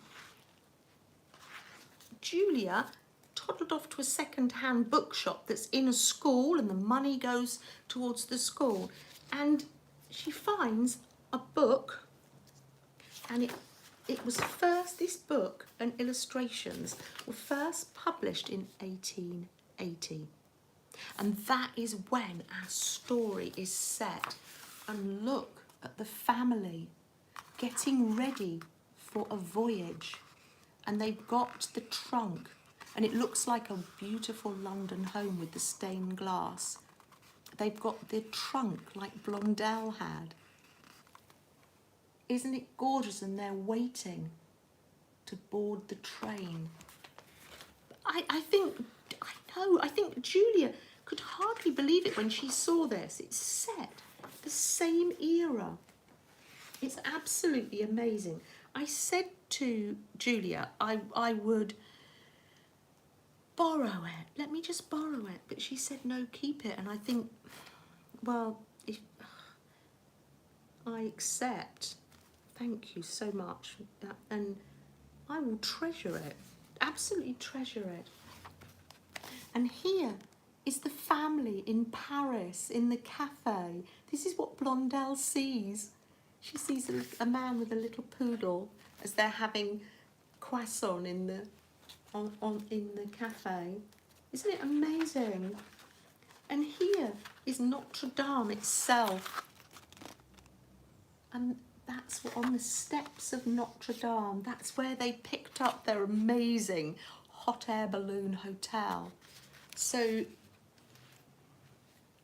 Julia toddled off to a second-hand bookshop that's in a school, and the money goes towards the school. And she finds a book, and it was first, this book and illustrations were first published in 1880. And that is when our story is set. And look at the family getting ready for a voyage. And they've got the trunk, and it looks like a beautiful London home with the stained glass. They've got the trunk like Blondel had. Isn't it gorgeous? And they're waiting to board the train. I think Julia could hardly believe it when she saw this. It's set the same era. It's absolutely amazing. I said to Julia I would borrow it. Let me just borrow it. But she said, no, keep it. And I think, well, if I accept. Thank you so much. And I will treasure it. Absolutely treasure it. And here is the family in Paris, in the cafe. This is what Blondel sees. She sees a man with a little poodle as they're having croissant in the cafe. Isn't it amazing? And here is Notre Dame itself. And that's what, on the steps of Notre Dame, that's where they picked up their amazing hot air balloon hotel. So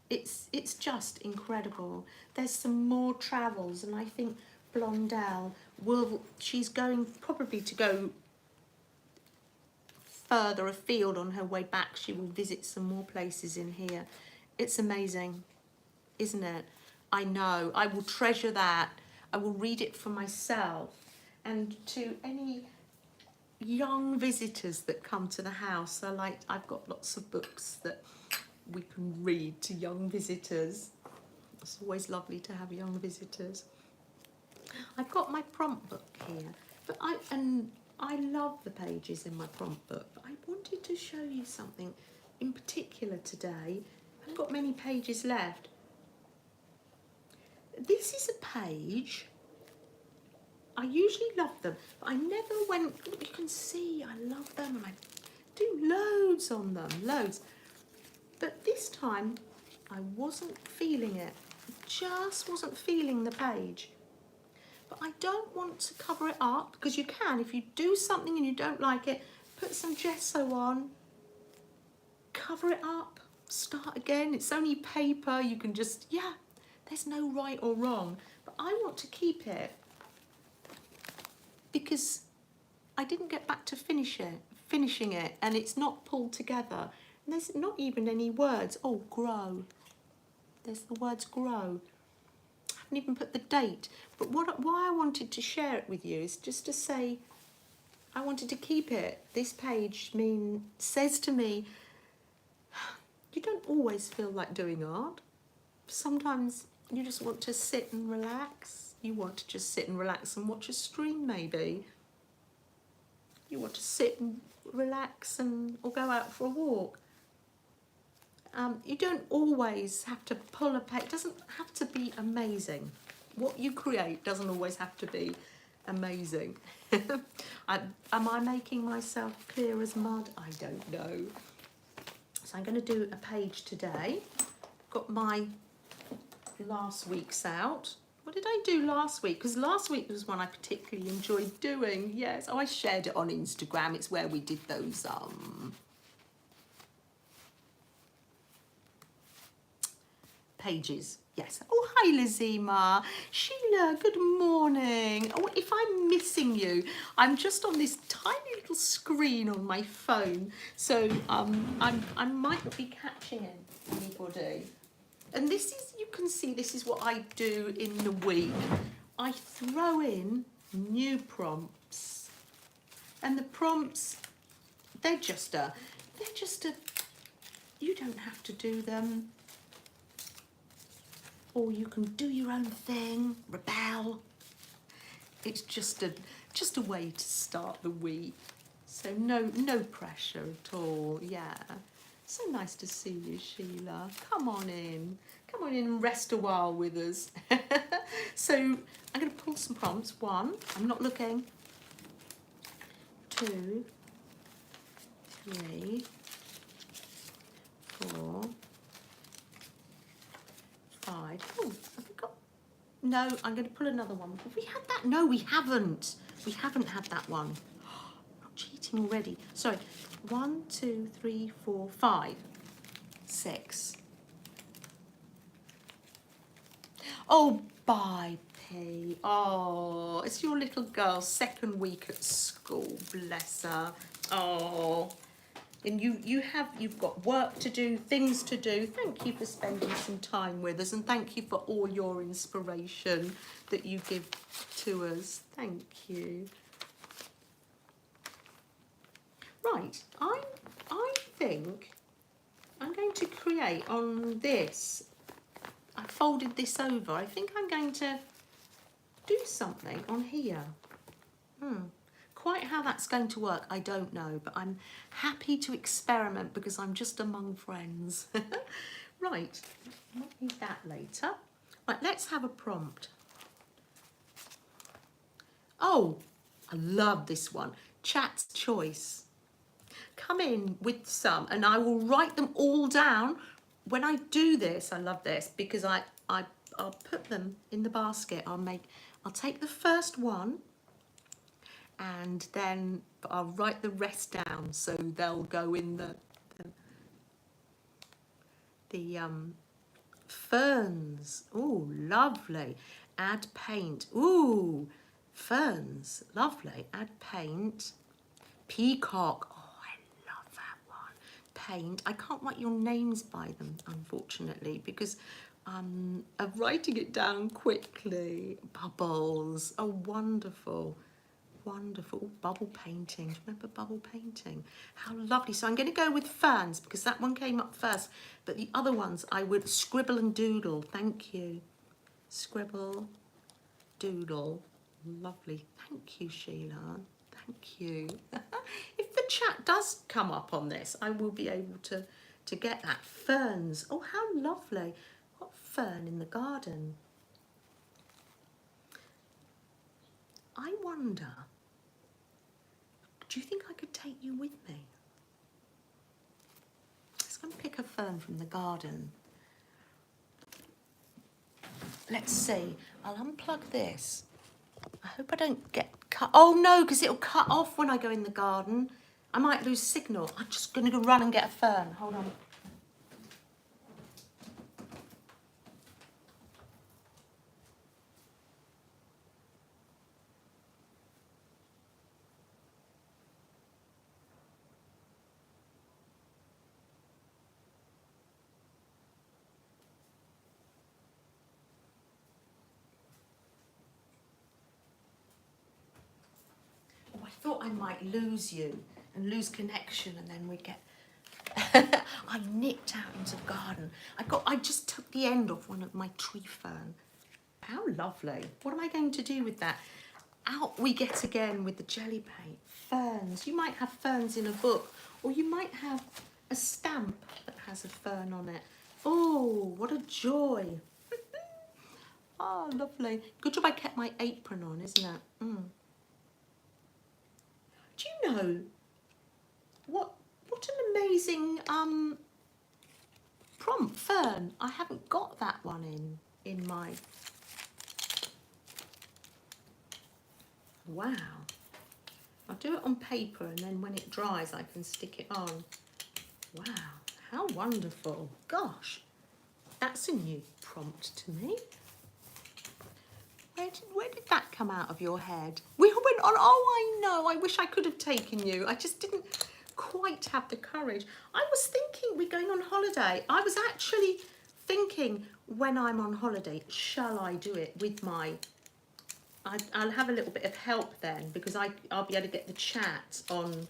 it's just incredible. There's some more travels, and I think Blondel she's going probably to go further afield on her way back. She will visit some more places in here. It's amazing, isn't it? I know. I will treasure that. I will read it for myself. And to any young visitors that come to the house. I've got lots of books that we can read to young visitors. It's always lovely to have young visitors. I've got my prompt book here, but I love the pages in my prompt book, but I wanted to show you something in particular today. I haven't got many pages left. This is a page. I usually love them, but I never went, you can see I love them and I do loads on them, loads. But this time I wasn't feeling it. I just wasn't feeling the page. But I don't want to cover it up, because you can, if you do something and you don't like it, put some gesso on, cover it up, start again. It's only paper, you can just, yeah, there's no right or wrong. But I want to keep it because I didn't get back to finishing it, and it's not pulled together. And there's not even any words. Oh, grow. There's the words grow. I haven't even put the date. But why I wanted to share it with you is just to say I wanted to keep it. This page says to me, you don't always feel like doing art. Sometimes you just want to sit and relax. You want to just sit and relax and watch a stream, maybe. You want to sit and relax or go out for a walk. You don't always have to pull a page. It doesn't have to be amazing. What you create doesn't always have to be amazing. Am I making myself clear as mud? I don't know. So I'm going to do a page today. Got my last week's out. What did I do last week? Because last week was one I particularly enjoyed doing. Yes, oh, I shared it on Instagram. It's where we did those pages. Yes. Oh, hi, Lizima. Sheila, good morning. Oh, if I'm missing you, I'm just on this tiny little screen on my phone, so I might not be catching anybody. And this is, you can see, this is what I do in the week. I throw in new prompts, and the prompts, they're just a, you don't have to do them, or you can do your own thing, rebel. It's just a way to start the week. So no pressure at all, yeah. So nice to see you, Sheila. Come on in and rest a while with us. So I'm going to pull some prompts. 1, I'm not looking. 2, 3, 4, 5. Oh, have we got? No, I'm going to pull another one. Have we had that? No, we haven't. We haven't had that one. I'm not cheating already. Sorry. 1, 2, 3, 4, 5, 6. Oh, bye, P. Oh, it's your little girl's second week at school. Bless her. Oh, and you've got work to do, things to do. Thank you for spending some time with us, and thank you for all your inspiration that you give to us. Thank you. Right, I think I'm going to create on this. I folded this over. I think I'm going to do something on here. Quite how that's going to work, I don't know, but I'm happy to experiment because I'm just among friends. Right, I'll need that later. Right, let's have a prompt. Oh, I love this one. Chat's choice. Come in with some and I will write them all down. When I do this, I love this because I'll put them in the basket. I'll take the first one and then I'll write the rest down so they'll go in the ferns. Oh, lovely. Add paint. Ooh, ferns. Lovely. Add paint. Peacock. Oh, I love that one. Paint. I can't write your names by them, unfortunately, because of writing it down quickly. Bubbles. Oh, wonderful. Wonderful. Ooh, bubble painting. Remember bubble painting? How lovely. So I'm going to go with ferns because that one came up first. But the other ones I would scribble and doodle. Thank you. Scribble, doodle. Lovely. Thank you, Sheila. Thank you. If the chat does come up on this, I will be able to get that. Ferns. Oh, how lovely. What fern in the garden? I wonder, do you think I could take you with me? Let's go and pick a fern from the garden. Let's see. I'll unplug this. I hope I don't get cut. Oh no, because it'll cut off when I go in the garden. I might lose signal. I'm just going to go run and get a fern. Hold on. Oh, I thought I might lose you and lose connection, and then we get... I nipped out into the garden. I just took the end off one of my tree fern. How lovely. What am I going to do with that? Out we get again with the jelly paint. Ferns. You might have ferns in a book, or you might have a stamp that has a fern on it. Oh, what a joy. Oh, lovely. Good job I kept my apron on, isn't it? Mm. Do you know what an amazing prompt, Fern. I haven't got that one in my... Wow. I'll do it on paper, and then when it dries I can stick it on. Wow, how wonderful. Gosh, that's a new prompt to me. Where did that come out of your head? We went on, oh, I know, I wish I could have taken you. I just didn't quite have the courage. I was thinking we're going on holiday. I was actually thinking when I'm on holiday, shall I do it with my... I'll have a little bit of help then, because I'll be able to get the chat on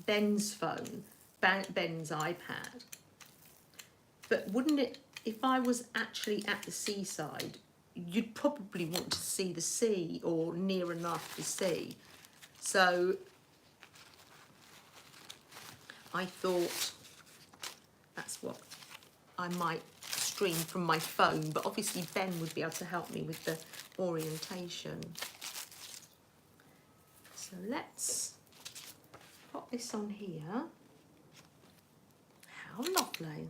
Ben's phone, Ben's iPad. But wouldn't it, if I was actually at the seaside, you'd probably want to see the sea or near enough to see. So I thought that's what I might stream from my phone, but obviously Ben would be able to help me with the orientation. So let's pop this on here. How lovely.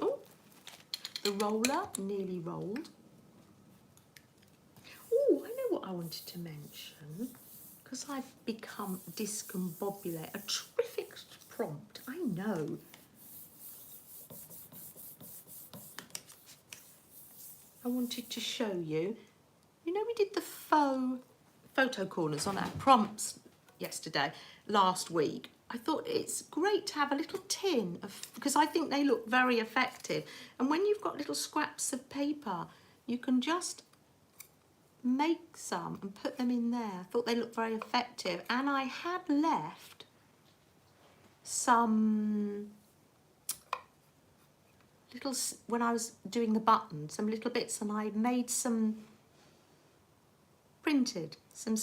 Oh, the roller nearly rolled. Oh, I know what I wanted to mention, because I've become discombobulate. A terrific prompt, I know. I wanted to show you. You know, we did the faux photo corners on our prompts last week. I thought it's great to have a little tin of, because I think they look very effective. And when you've got little scraps of paper, you can just make some and put them in there. I thought they looked very effective. And I had left some little, when I was doing the button, some little bits, and I made some, printed some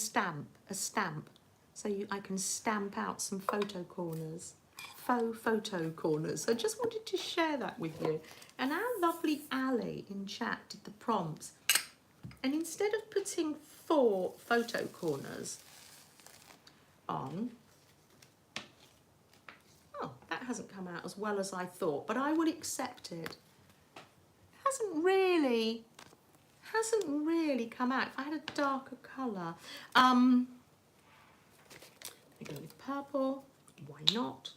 a stamp, so I can stamp out some photo corners, faux photo corners. So I just wanted to share that with you. And our lovely Ali in chat did the prompts, and instead of putting 4 photo corners on, oh, that hasn't come out as well as I thought, but I will accept it. Hasn't really come out. If I had a darker colour, I go with purple. Why not?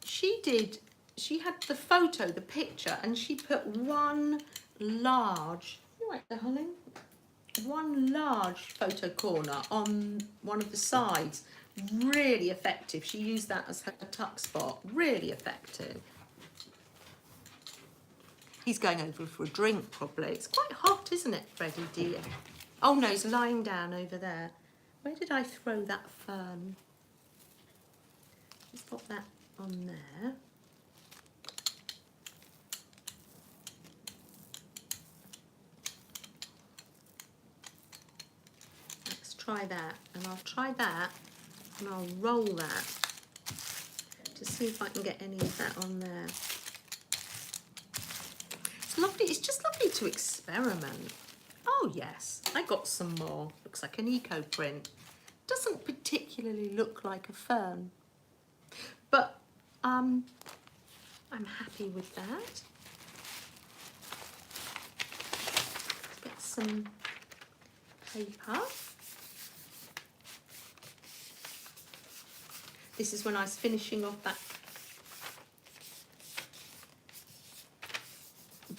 She had the photo, the picture, and she put one large, right there, honey, one large photo corner on one of the sides, Really effective. She used that as her tuck spot. Really effective. He's going over for a drink probably. It's quite hot, isn't it, Freddie dear? Oh no, he's lying down over there. Where did I throw that fern? Let's pop that on there. Let's try that. And I'll try that and I'll roll that to see if I can get any of that on there. It's lovely. It's just lovely to experiment. Oh yes, I got some more. Looks like an eco print. Doesn't particularly look like a fern, but I'm happy with that. Let's get some paper. This is when I was finishing off that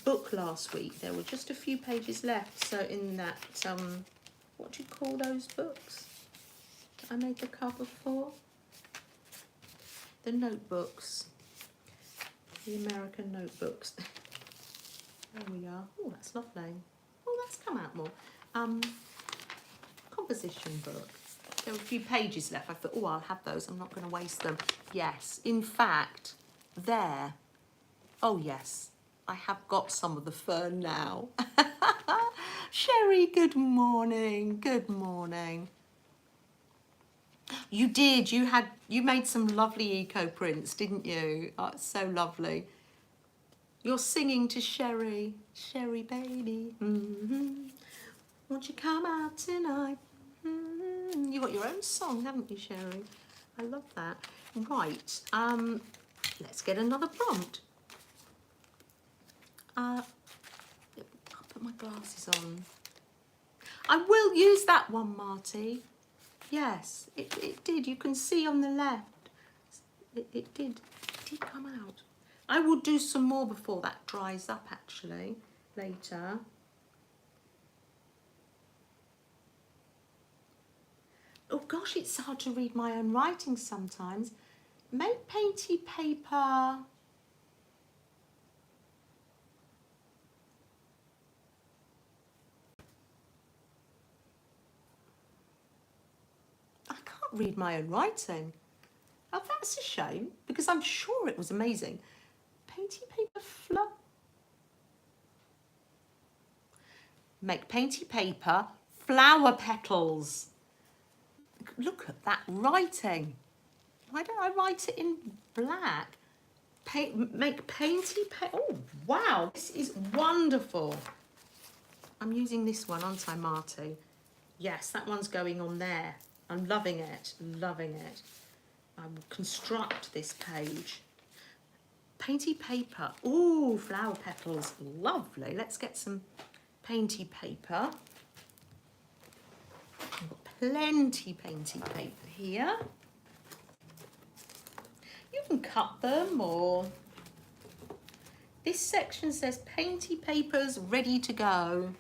book last week. There were just a few pages left, so in that what do you call those books that I made the cover for? The notebooks, the American notebooks. There we are. Oh, that's lovely. Oh, that's come out more. Composition book. There were a few pages left. I thought, oh, I'll have those. I'm not going to waste them. Yes, in fact, there. Oh yes, I have got some of the fern now. Sherry, good morning. Good morning. You did. You made some lovely eco prints, didn't you? Oh, it's so lovely. You're singing to Sherry. Sherry, baby. Won't you come out tonight? You got your own song, haven't you, Sherry? I love that. Right. Let's get another prompt. I'll put my glasses on. I will use that one, Marty. Yes, it did. You can see on the left. It did come out. I will do some more before that dries up, actually, later. Oh gosh, it's hard to read my own writing sometimes. Make painty paper. I can't read my own writing. Oh, that's a shame, because I'm sure it was amazing. Painty paper fluff. Make painty paper flower petals. Look at that writing. Why don't I write it in black? Make painty paper. Oh, wow. This is wonderful. I'm using this one, aren't I, Marty? Yes, that one's going on there. I'm loving it, loving it. I will construct this page. Painty paper. Ooh, flower petals. Lovely. Let's get some painty paper. I've got plenty painty paper here. You can cut them, or this section says painty papers ready to go.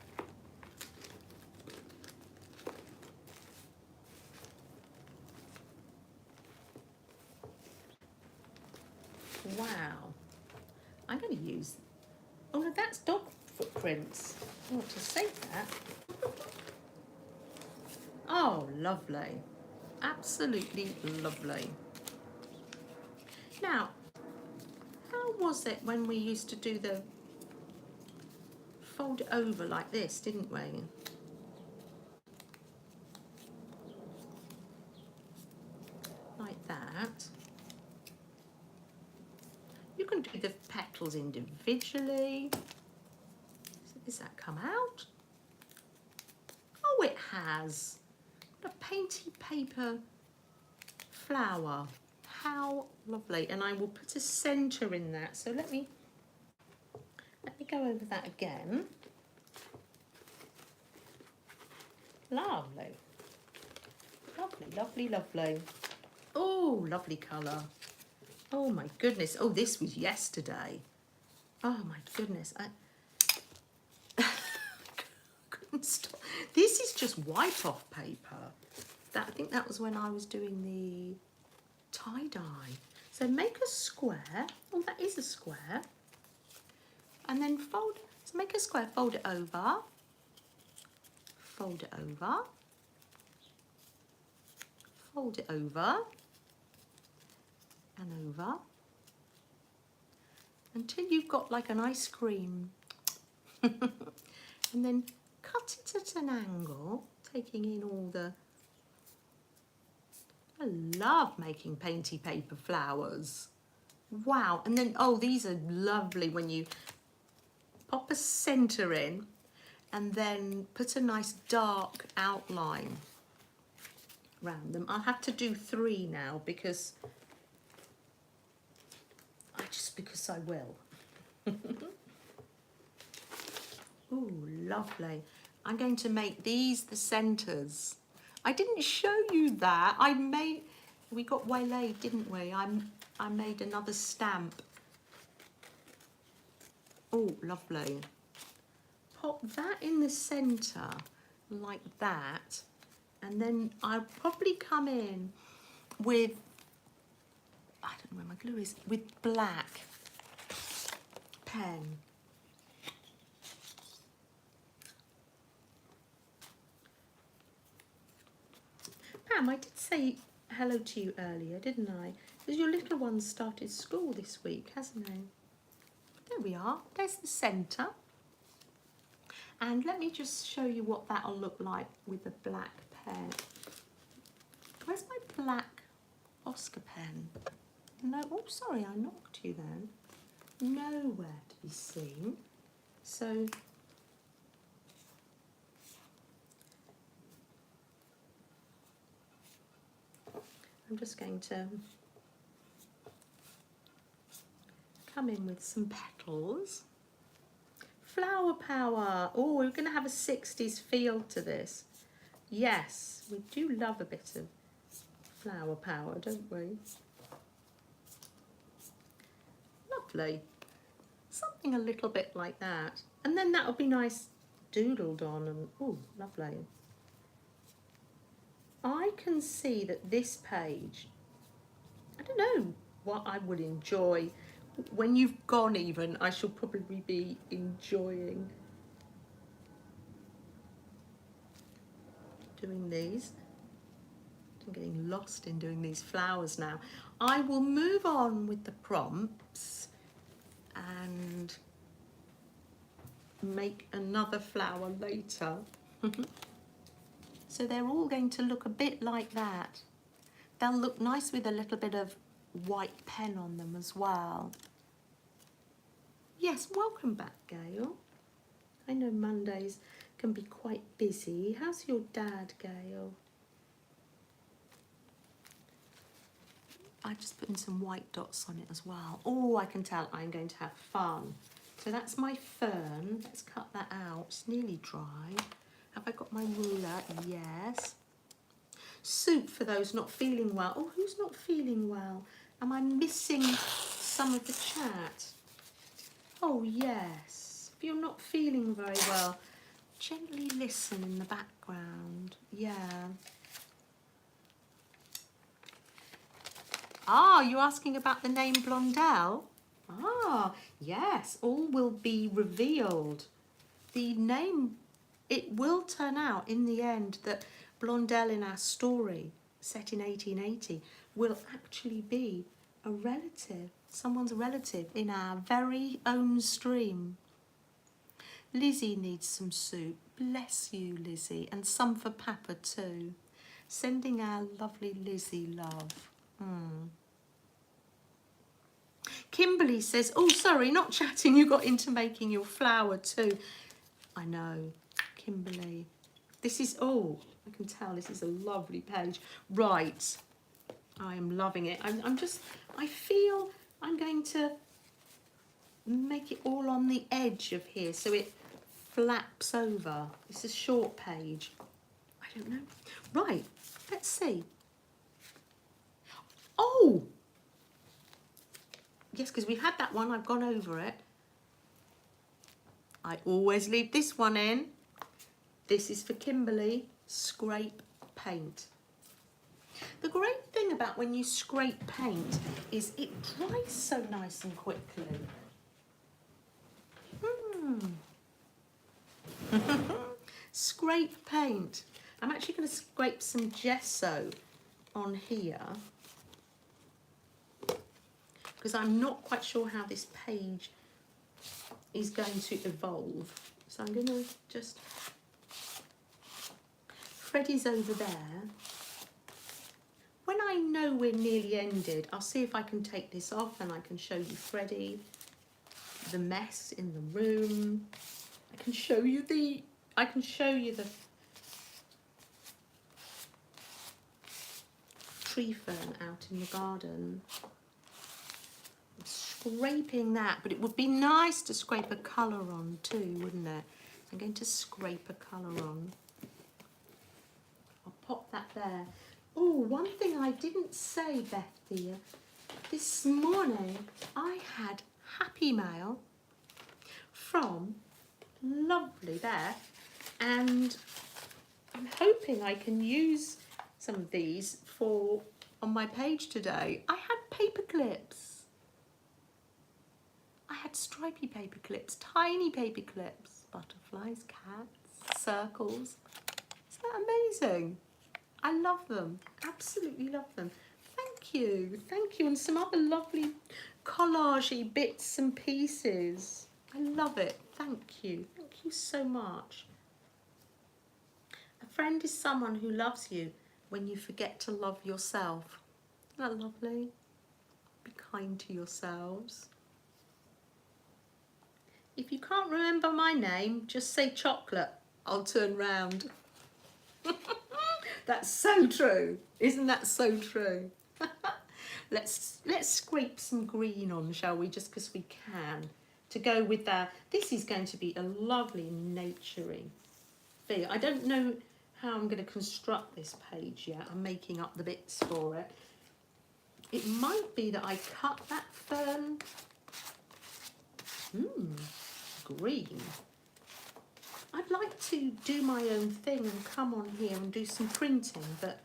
Wow. I'm going to use, oh no, that's dog footprints. I want to save that. Oh, lovely. Absolutely lovely. Now, how was it when we used to do the fold it over like this, didn't we? Like that. You can do the petals individually. Does that come out? Oh, it has. A painty paper flower. How lovely. And I will put a centre in that. So let me go over that again. Lovely. Lovely, lovely, lovely. Oh, lovely colour. Oh my goodness. Oh, this was yesterday. Oh my goodness. I couldn't stop. This is just white off paper. I think that was when I was doing the tie-dye. So make a square. Oh, that is a square. And then fold, so make a square, fold it over. Fold it over. Fold it over. And over. Until you've got like an ice cream. And then cut it at an angle, taking in all the... I love making painty paper flowers. Wow. And then, oh, these are lovely when you pop a centre in and then put a nice dark outline around them. I'll have to do 3 now because I will. Ooh, lovely. I'm going to make these the centres. I didn't show you that. We got waylaid, didn't we? I made another stamp. Oh, lovely. Pop that in the centre like that. And then I'll probably come in with, I don't know where my glue is, with black pen. Pam, I did say hello to you earlier, didn't I? Because your little one started school this week, hasn't he? There we are. There's the centre. And let me just show you what that'll look like with the black pen. Where's my black Oscar pen? No, oh, sorry, I knocked you then. Nowhere to be seen. So I'm just going to come in with some petals. Flower power. Oh, we're going to have a 60s feel to this. Yes, we do love a bit of flower power, don't we? Lovely. Something a little bit like that. And then that'll be nice doodled on and, oh, lovely. I can see that this page, I don't know what I would enjoy. When you've gone even, I shall probably be enjoying doing these. I'm getting lost in doing these flowers now. I will move on with the prompts and make another flower later. So they're all going to look a bit like that. They'll look nice with a little bit of white pen on them as well. Yes, welcome back, Gail. I know Mondays can be quite busy. How's your dad, Gail? I just put in some white dots on it as well. Oh, I can tell I'm going to have fun. So that's my fern. Let's cut that out. It's nearly dry. Have I got my ruler? Yes. Soup for those not feeling well. Oh, who's not feeling well? Am I missing some of the chat? Oh, yes. If you're not feeling very well, gently listen in the background. Yeah. Ah, you're asking about the name Blondell? Ah, yes. All will be revealed. The name, it will turn out in the end that Blondell in our story, set in 1880, will actually be a relative, someone's relative in our very own stream. Lizzie needs some soup. Bless you, Lizzie, and some for Papa too. Sending our lovely Lizzie love. Kimberly says, oh, sorry, not chatting. You got into making your flower too. I know, Kimberly. This is, oh, I can tell this is a lovely page. Right. I am loving it. I feel I'm going to make it all on the edge of here so it flaps over. It's a short page. I don't know. Right, let's see. Oh! Yes, because we've had that one. I've gone over it. I always leave this one in. This is for Kimberly. Scrape paint. The great thing about when you scrape paint is it dries so nice and quickly. Scrape paint. I'm actually going to scrape some gesso on here because I'm not quite sure how this page is going to evolve. So I'm going to just... Freddie's over there. When I know we're nearly ended, I'll see if I can take this off and I can show you Freddie, the mess in the room. I can show you the tree fern out in the garden. I'm scraping that, but it would be nice to scrape a colour on too, wouldn't it? I'm going to scrape a colour on. I'll pop that there. Oh, one thing I didn't say, Beth dear, this morning I had happy mail from lovely Beth, and I'm hoping I can use some of these on my page today. I had paper clips. I had stripy paper clips, tiny paper clips, butterflies, cats, circles. Isn't that amazing? I love them, absolutely love them. Thank you, and some other lovely collage-y bits and pieces. I love it, thank you so much. A friend is someone who loves you when you forget to love yourself. Isn't that lovely? Be kind to yourselves. If you can't remember my name, just say chocolate, I'll turn round. That's so true. Isn't that so true? Let's scrape some green on, shall we? Just because we can. To go with that. This is going to be a lovely naturey feel. I don't know how I'm going to construct this page yet. I'm making up the bits for it. It might be that I cut that fern. Green. I'd like to do my own thing and come on here and do some printing, but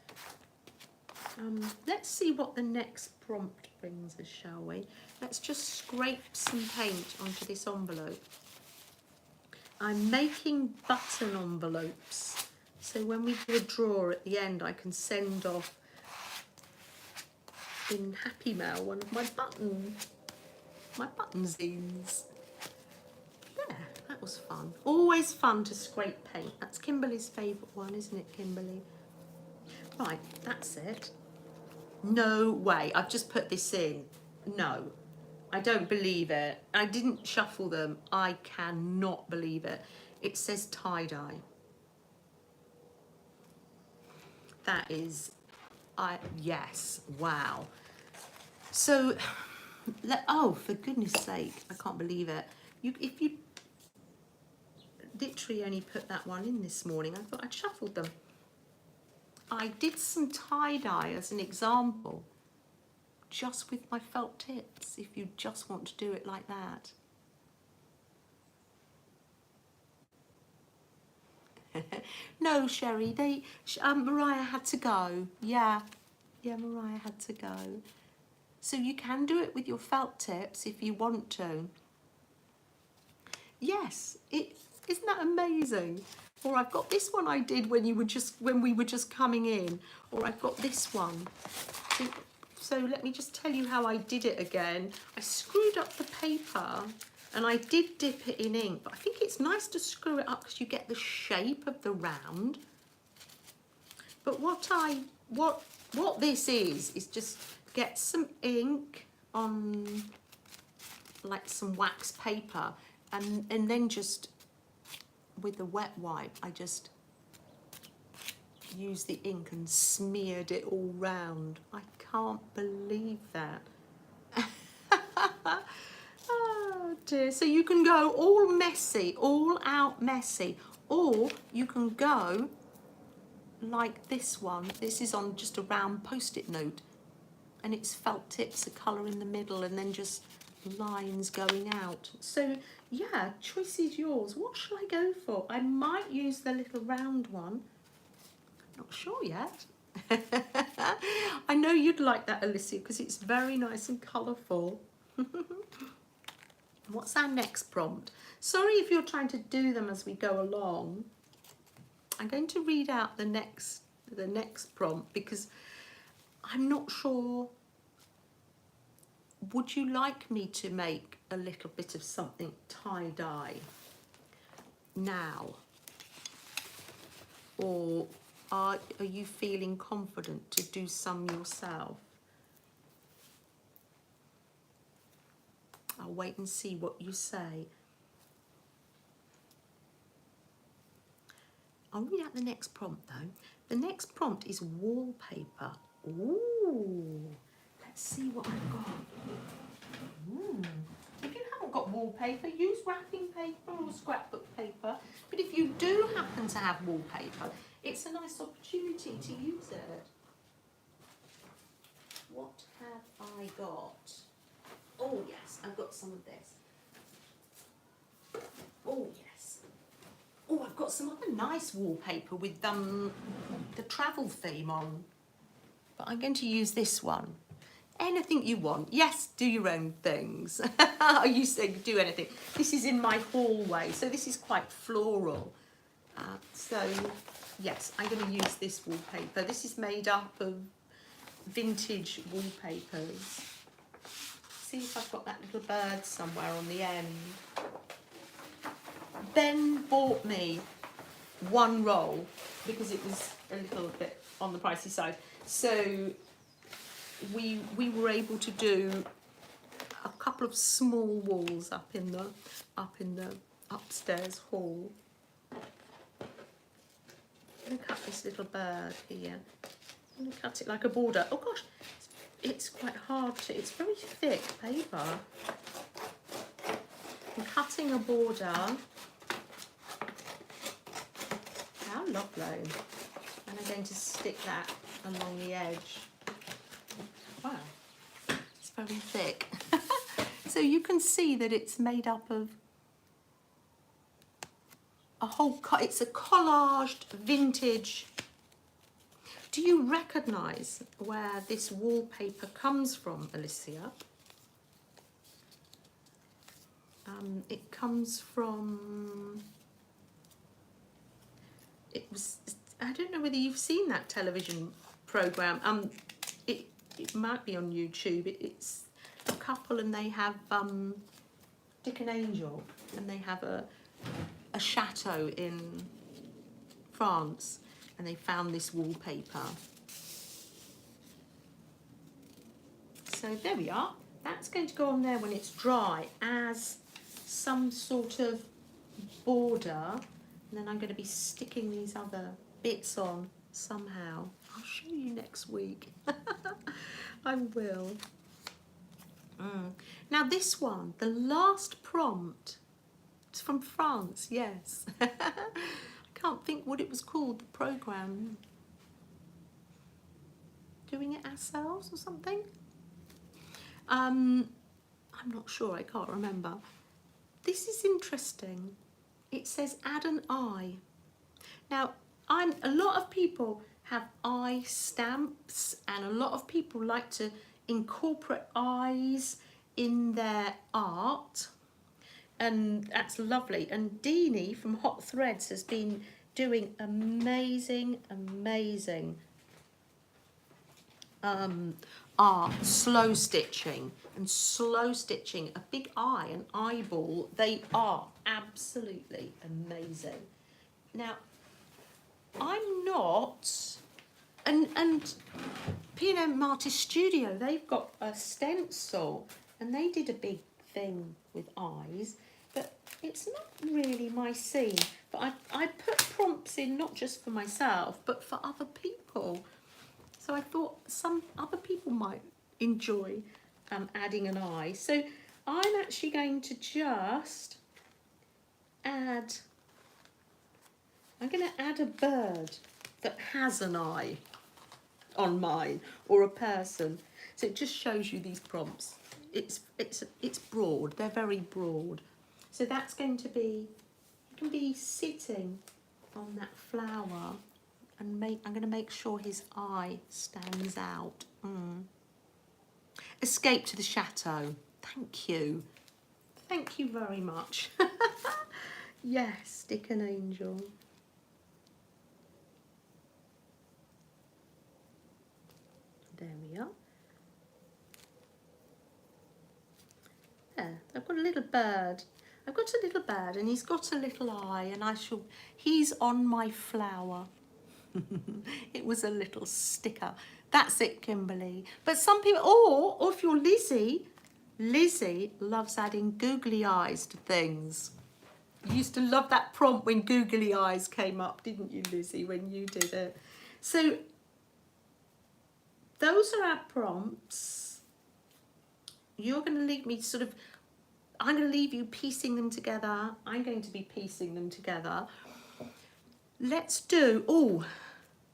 let's see what the next prompt brings us, shall we? Let's just scrape some paint onto this envelope. I'm making button envelopes, so when we do a draw at the end, I can send off in Happy Mail one of my button zines. That was fun. Always fun to scrape paint. That's Kimberly's favourite one, isn't it, Kimberly? Right, that's it. No way, I've just put this in. No, I don't believe it. I didn't shuffle them. I cannot believe it. It says tie-dye. That is, yes, wow. So, oh, for goodness sake, I can't believe it. If you literally only put that one in this morning, I thought I'd shuffled them. I did some tie-dye as an example, just with my felt tips, if you just want to do it like that. No, Sherry, Mariah had to go. Yeah, Mariah had to go. So you can do it with your felt tips if you want to. Yes, isn't that amazing? Or I've got this one I did when we were just coming in, or I've got this one. So let me just tell you how I did it again. I screwed up the paper and I did dip it in ink, but I think it's nice to screw it up because you get the shape of the round. But what this is just get some ink on like some wax paper and then just with the wet wipe, I just used the ink and smeared it all round. I can't believe that. Oh dear. So you can go all messy, all out messy, or you can go like this one. This is on just a round post-it note, and it's felt tips, a colour in the middle, and then just lines going out. So yeah, choice is yours. What shall I go for? I might use the little round one. Not sure yet. I know you'd like that, Alicia, because it's very nice and colourful. What's our next prompt? Sorry if you're trying to do them as we go along. I'm going to read out the next prompt because I'm not sure. Would you like me to make a little bit of something tie-dye now? Or are you feeling confident to do some yourself? I'll wait and see what you say. I'll read out the next prompt though. The next prompt is wallpaper. Ooh, let's see what I've got. Ooh. If you haven't got wallpaper, use wrapping paper or scrapbook paper. But if you do happen to have wallpaper, it's a nice opportunity to use it. What have I got? Oh yes, I've got some of this. Oh yes. Oh, I've got some other nice wallpaper with the travel theme on. But I'm going to use this one. Anything you want. Yes, do your own things. You say do anything. This is in my hallway, so this is quite floral. So yes, I'm going to use this wallpaper. This is made up of vintage wallpapers. See if I've got that little bird somewhere on the end. Ben bought me one roll because it was a little bit on the pricey side. So we were able to do a couple of small walls up in the upstairs hall. I'm going to cut this little bird here. I'm going to cut it like a border. Oh gosh, it's quite hard to, it's very thick paper. I'm cutting a border. How lovely. And I'm going to stick that along the edge. Wow, it's very thick. So you can see that it's made up of a whole, it's a collaged vintage. Do you recognise where this wallpaper comes from, Alicia? It comes from, I don't know whether you've seen that television programme. It might be on YouTube. It's a couple and they have Dick and Angel, and they have a chateau in France, and they found this wallpaper. So there we are. That's going to go on there when it's dry as some sort of border, and then I'm going to be sticking these other bits on somehow. I'll show you next week. I will. Now this one, the last prompt, it's from France, yes. I can't think what it was called, the programme. Doing it ourselves or something? I'm not sure, I can't remember. This is interesting. It says add an eye. Now, a lot of people have eye stamps, and a lot of people like to incorporate eyes in their art, and that's lovely. And Deanie from Hot Threads has been doing amazing art, slow stitching a big eye, an eyeball. They are absolutely amazing. Now, I'm not, and P&M Martis Studio, they've got a stencil, and they did a big thing with eyes, but it's not really my scene. But I put prompts in not just for myself, but for other people. So I thought some other people might enjoy adding an eye. So I'm actually going to just add, I'm going to add a bird that has an eye on mine, or a person. So it just shows you these prompts. It's broad, they're very broad. So that's going to be, you can be sitting on that flower And I'm going to make sure his eye stands out. Escape to the chateau. Thank you. Thank you very much. Yes, stick an angel. There we are. There, I've got a little bird. I've got a little bird and he's got a little eye and he's on my flower. It was a little sticker. That's it, Kimberly. But some people, or if you're Lizzie loves adding googly eyes to things. You used to love that prompt when googly eyes came up, didn't you, Lizzie, when you did it? So those are our prompts. You're going to leave me I'm going to leave you piecing them together. I'm going to be piecing them together. Let's do, oh,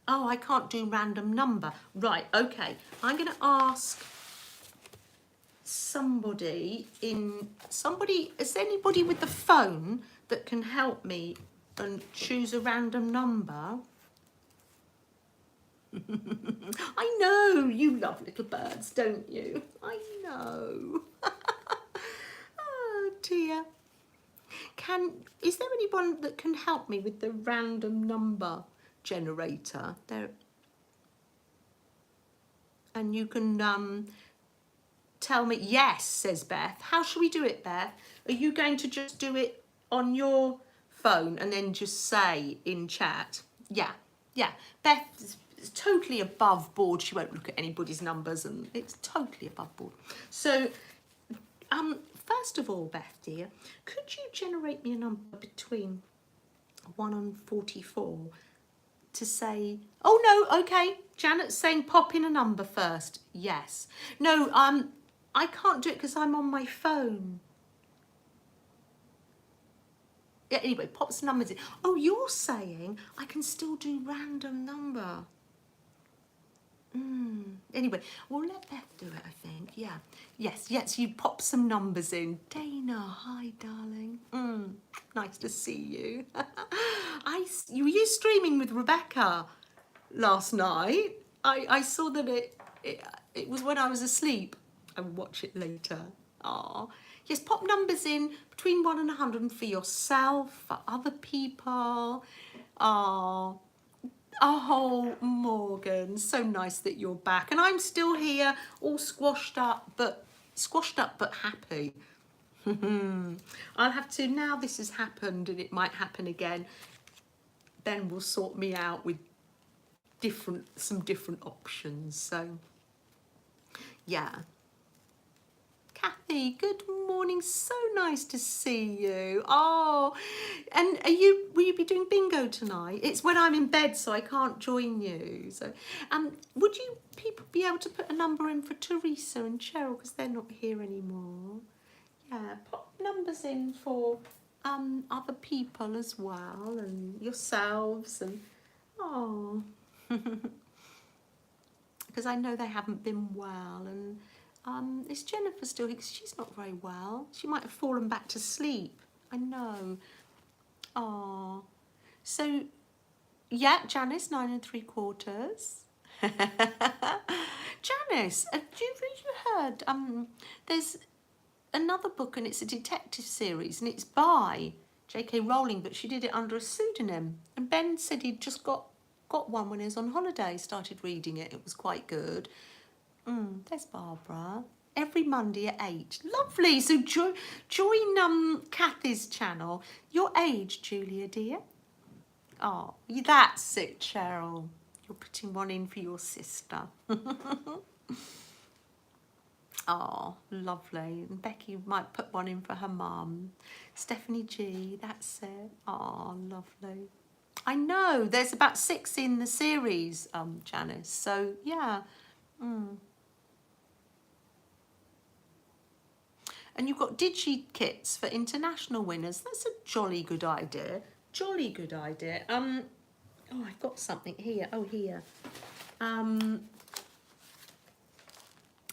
I can't do random number. Right, okay. I'm going to ask somebody, is anybody with the phone that can help me and choose a random number? I know, you love little birds, don't you? I know. Oh dear. Is there anyone that can help me with the random number generator? And you can tell me, yes, says Beth. How should we do it, Beth? Are you going to just do it on your phone and then just say in chat? Yeah. Beth is totally above board. She won't look at anybody's numbers and it's totally above board. So, first of all, Beth, dear, could you generate me a number between 1 and 44 to say, oh no, okay, Janet's saying pop in a number first. Yes. No, I can't do it because I'm on my phone. Yeah, anyway, pop some numbers in. Oh, you're saying I can still do random number. Anyway, we'll let Beth do it, I think. Yeah. Yes, you pop some numbers in. Dana, hi, darling. Nice to see you. Were you streaming with Rebecca last night? I saw that it was when I was asleep. I will watch it later. Oh, yes, pop numbers in between 1 and 100 for yourself, for other people. Oh, Morgan, so nice that you're back. And I'm still here, all squashed up but happy. I'll have to, now this has happened and it might happen again, then we'll sort me out with some different options. So, yeah. Kathy, good morning. So nice to see you. Oh, and will you be doing bingo tonight? It's when I'm in bed, so I can't join you. So, would you people be able to put a number in for Teresa and Cheryl because they're not here anymore? Yeah, pop numbers in for other people as well and yourselves and because I know they haven't been well and. Is Jennifer still here? 'Cause she's not very well. She might have fallen back to sleep. I know. Oh. So, yeah, Janice, 9 3/4. Janice, have you heard? There's another book and it's a detective series and it's by J.K. Rowling, but she did it under a pseudonym. And Ben said he'd just got one when he was on holiday, started reading it. It was quite good. There's Barbara. Every Monday at 8. Lovely. So join Kathy's channel. Your age, Julia, dear? Oh, that's it, Cheryl. You're putting one in for your sister. Oh, lovely. And Becky might put one in for her mum. Stephanie G, that's it. Oh, lovely. I know. There's about 6 in the series, Janice. So, yeah. And you've got digi kits for international winners. That's a jolly good idea. Jolly good idea. Oh, I've got something here. Oh, here.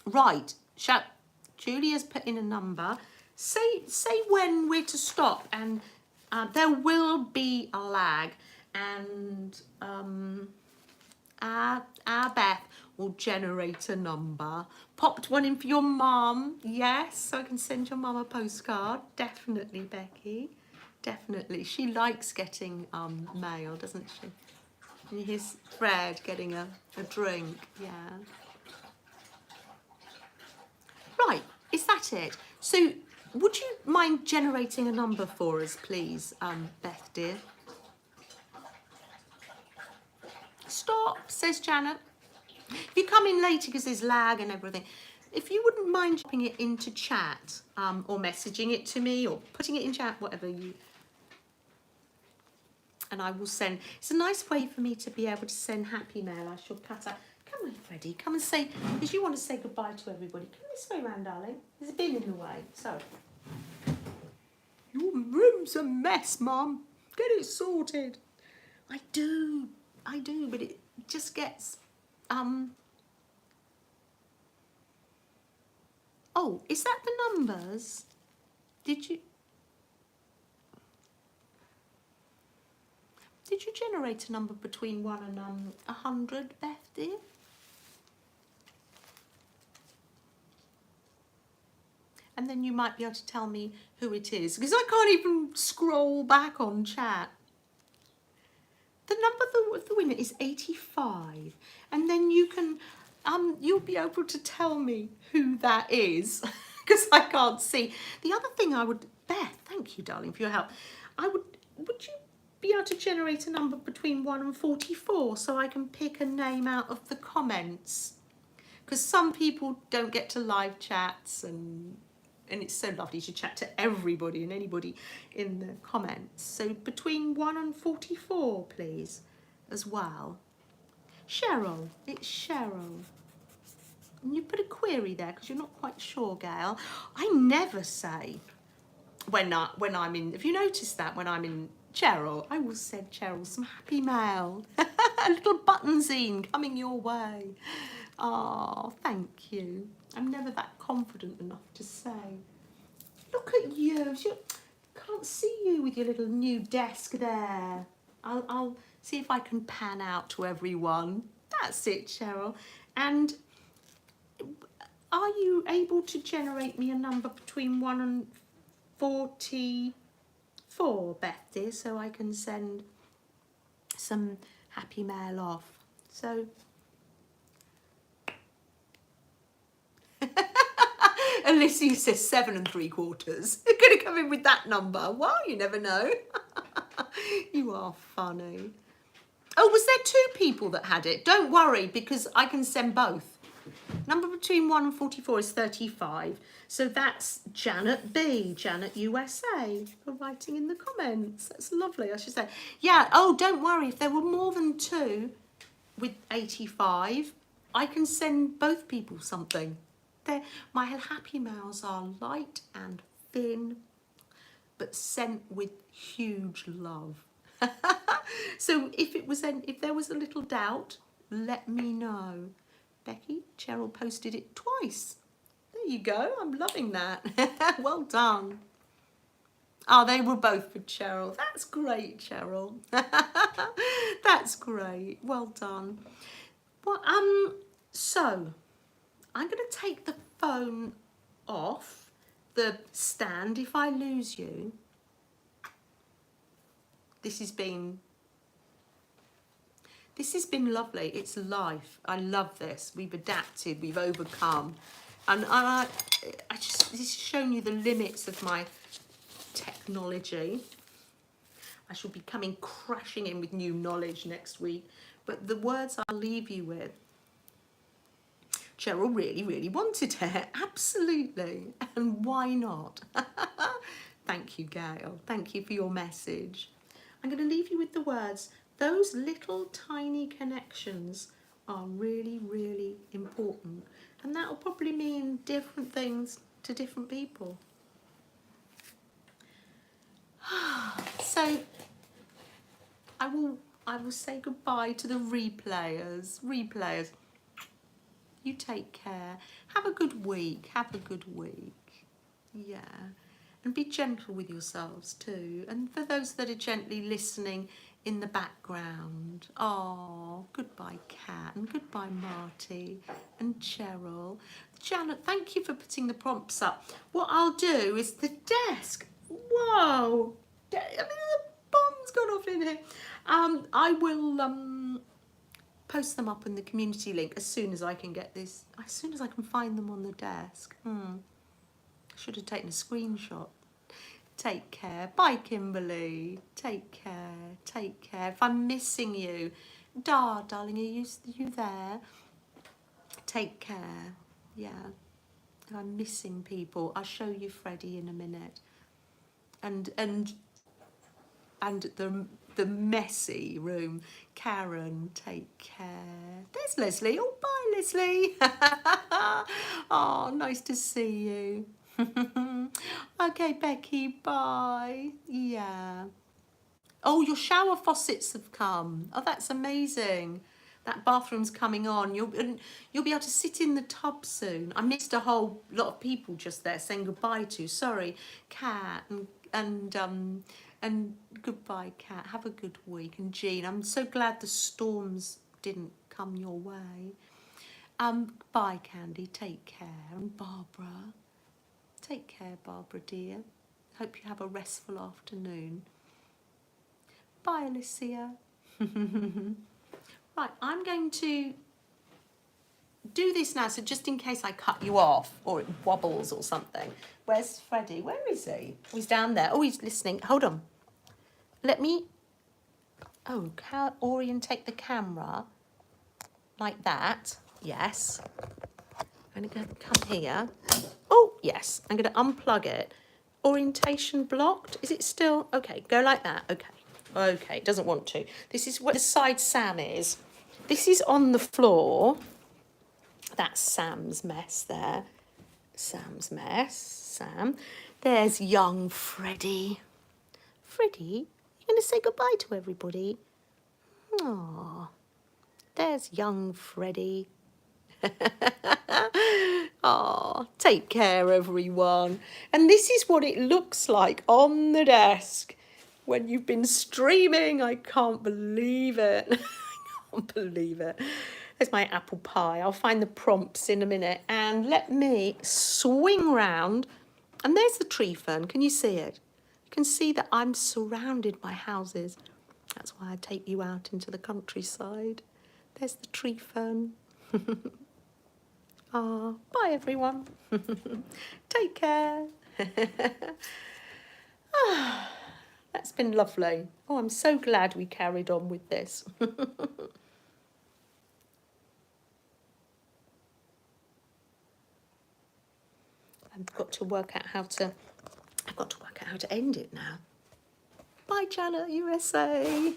Right. Julia's put in a number. Say when we're to stop, and there will be a lag. And our Beth will generate a number. Popped one in for your mum. Yes, so I can send your mum a postcard. Definitely, Becky. Definitely. She likes getting mail, doesn't she? And here's Fred getting a drink. Yeah. Right, is that it? So would you mind generating a number for us, please, Beth dear? Stop, says Janet. If you come in later because there's lag and everything, if you wouldn't mind dropping it into chat or messaging it to me or putting it in chat, whatever you... And I will send... It's a nice way for me to be able to send happy mail. I shall cut out... Come on, Freddie, come and say... Because you want to say goodbye to everybody. Come this way round, darling. There's a bin in the way. So... Your room's a mess, Mum. Get it sorted. I do, but it just gets... Oh, is that the numbers? Did you generate a number between 1 and 100, Beth dear? And then you might be able to tell me who it is, because I can't even scroll back on chat. The number of the winner is 85, and then you can you'll be able to tell me who that is, because I can't see. The other thing I would... Beth, thank you, darling, for your help. Would you be able to generate a number between 1 and 44 so I can pick a name out of the comments? Because some people don't get to live chats, and it's so lovely to chat to everybody and anybody in the comments. So between 1 and 44, please, as well. Cheryl, it's Cheryl. And you put a query there because you're not quite sure, Gail. I never say when I'm in... If you notice that when I'm in Cheryl, I will send Cheryl some happy mail. A little button zine coming your way. Oh, thank you. I'm never that confident enough to say. Look at you. Can't see you with your little new desk there. I'll see if I can pan out to everyone. That's it, Cheryl. And are you able to generate me a number between 1 and 44, Beth dear, so I can send some happy mail off? So... Alicia says 7 3/4. You're going to come in with that number. Well, you never know. You are funny. Oh, was there 2 people that had it? Don't worry, because I can send both. Number between 1 and 44 is 35. So that's Janet B, Janet USA, for writing in the comments. That's lovely, I should say. Yeah, oh, don't worry. If there were more than 2 with 85, I can send both people something. My happy mails are light and thin, but sent with huge love. So if there was a little doubt, let me know. Becky, Cheryl posted it twice. There you go. I'm loving that. Well done. Oh, they were both for Cheryl. That's great, Cheryl. That's great. Well done. Well, so I'm going to take the phone off the stand if I lose you. This has been lovely. It's life. I love this. We've adapted. We've overcome. And this has shown you the limits of my technology. I shall be coming crashing in with new knowledge next week. But the words I'll leave you with. Cheryl really, really wanted it. Absolutely. And why not? Thank you, Gail. Thank you for your message. I'm going to leave you with the words. Those little tiny connections are really, really important. And that will probably mean different things to different people. So I will say goodbye to the replayers. You take care. Have a good week. Have a good week. Yeah. And be gentle with yourselves too. And for those that are gently listening in the background. Oh, goodbye Kat, and goodbye Marty and Cheryl. Janet, thank you for putting the prompts up. What I'll do is the desk. Whoa, I mean, the bomb's gone off in here. I will post them up in the community link as soon as I can get this, as soon as I can find them on the desk. Should have taken a screenshot. Take care. Bye, Kimberly. Take care. Take care. If I'm missing you, darling, are you there? Take care. Yeah. If I'm missing people, I'll show you Freddie in a minute. And the messy room. Karen, take care. There's Leslie. Oh, bye, Leslie. Oh, nice to see you. Okay, Becky, bye. Yeah. Oh, your shower faucets have come. Oh, that's amazing. That bathroom's coming on. You'll be able to sit in the tub soon. I missed a whole lot of people just there saying goodbye to. Sorry, Kat and goodbye, Kat. Have a good week. And Jean, I'm so glad the storms didn't come your way. Bye, Candy. Take care. And Barbara. Take care, Barbara, dear. Hope you have a restful afternoon. Bye, Alicia. Right, I'm going to do this now, so just in case I cut you off or it wobbles or something. Where's Freddie? Where is he? Oh, he's down there. Oh, he's listening. Hold on. Let me... Oh, orientate the camera like that. Yes. I'm going to come here. Oh, yes. I'm going to unplug it. Orientation blocked. Is it still? Okay, go like that. Okay. Okay, it doesn't want to. This is where the side Sam is. This is on the floor. That's Sam's mess there. Sam's mess. Sam. There's young Freddie. Freddie, you going to say goodbye to everybody? Aww. There's young Freddie. Oh, take care, everyone. And this is what it looks like on the desk when you've been streaming. I can't believe it. I can't believe it. There's my apple pie. I'll find the prompts in a minute. And let me swing round. And there's the tree fern. Can you see it? You can see that I'm surrounded by houses. That's why I take you out into the countryside. There's the tree fern. Ah, bye everyone. Take care. That's been lovely. Oh, I'm so glad we carried on with this. I've got to work out how to end it now. Bye, Janet, USA.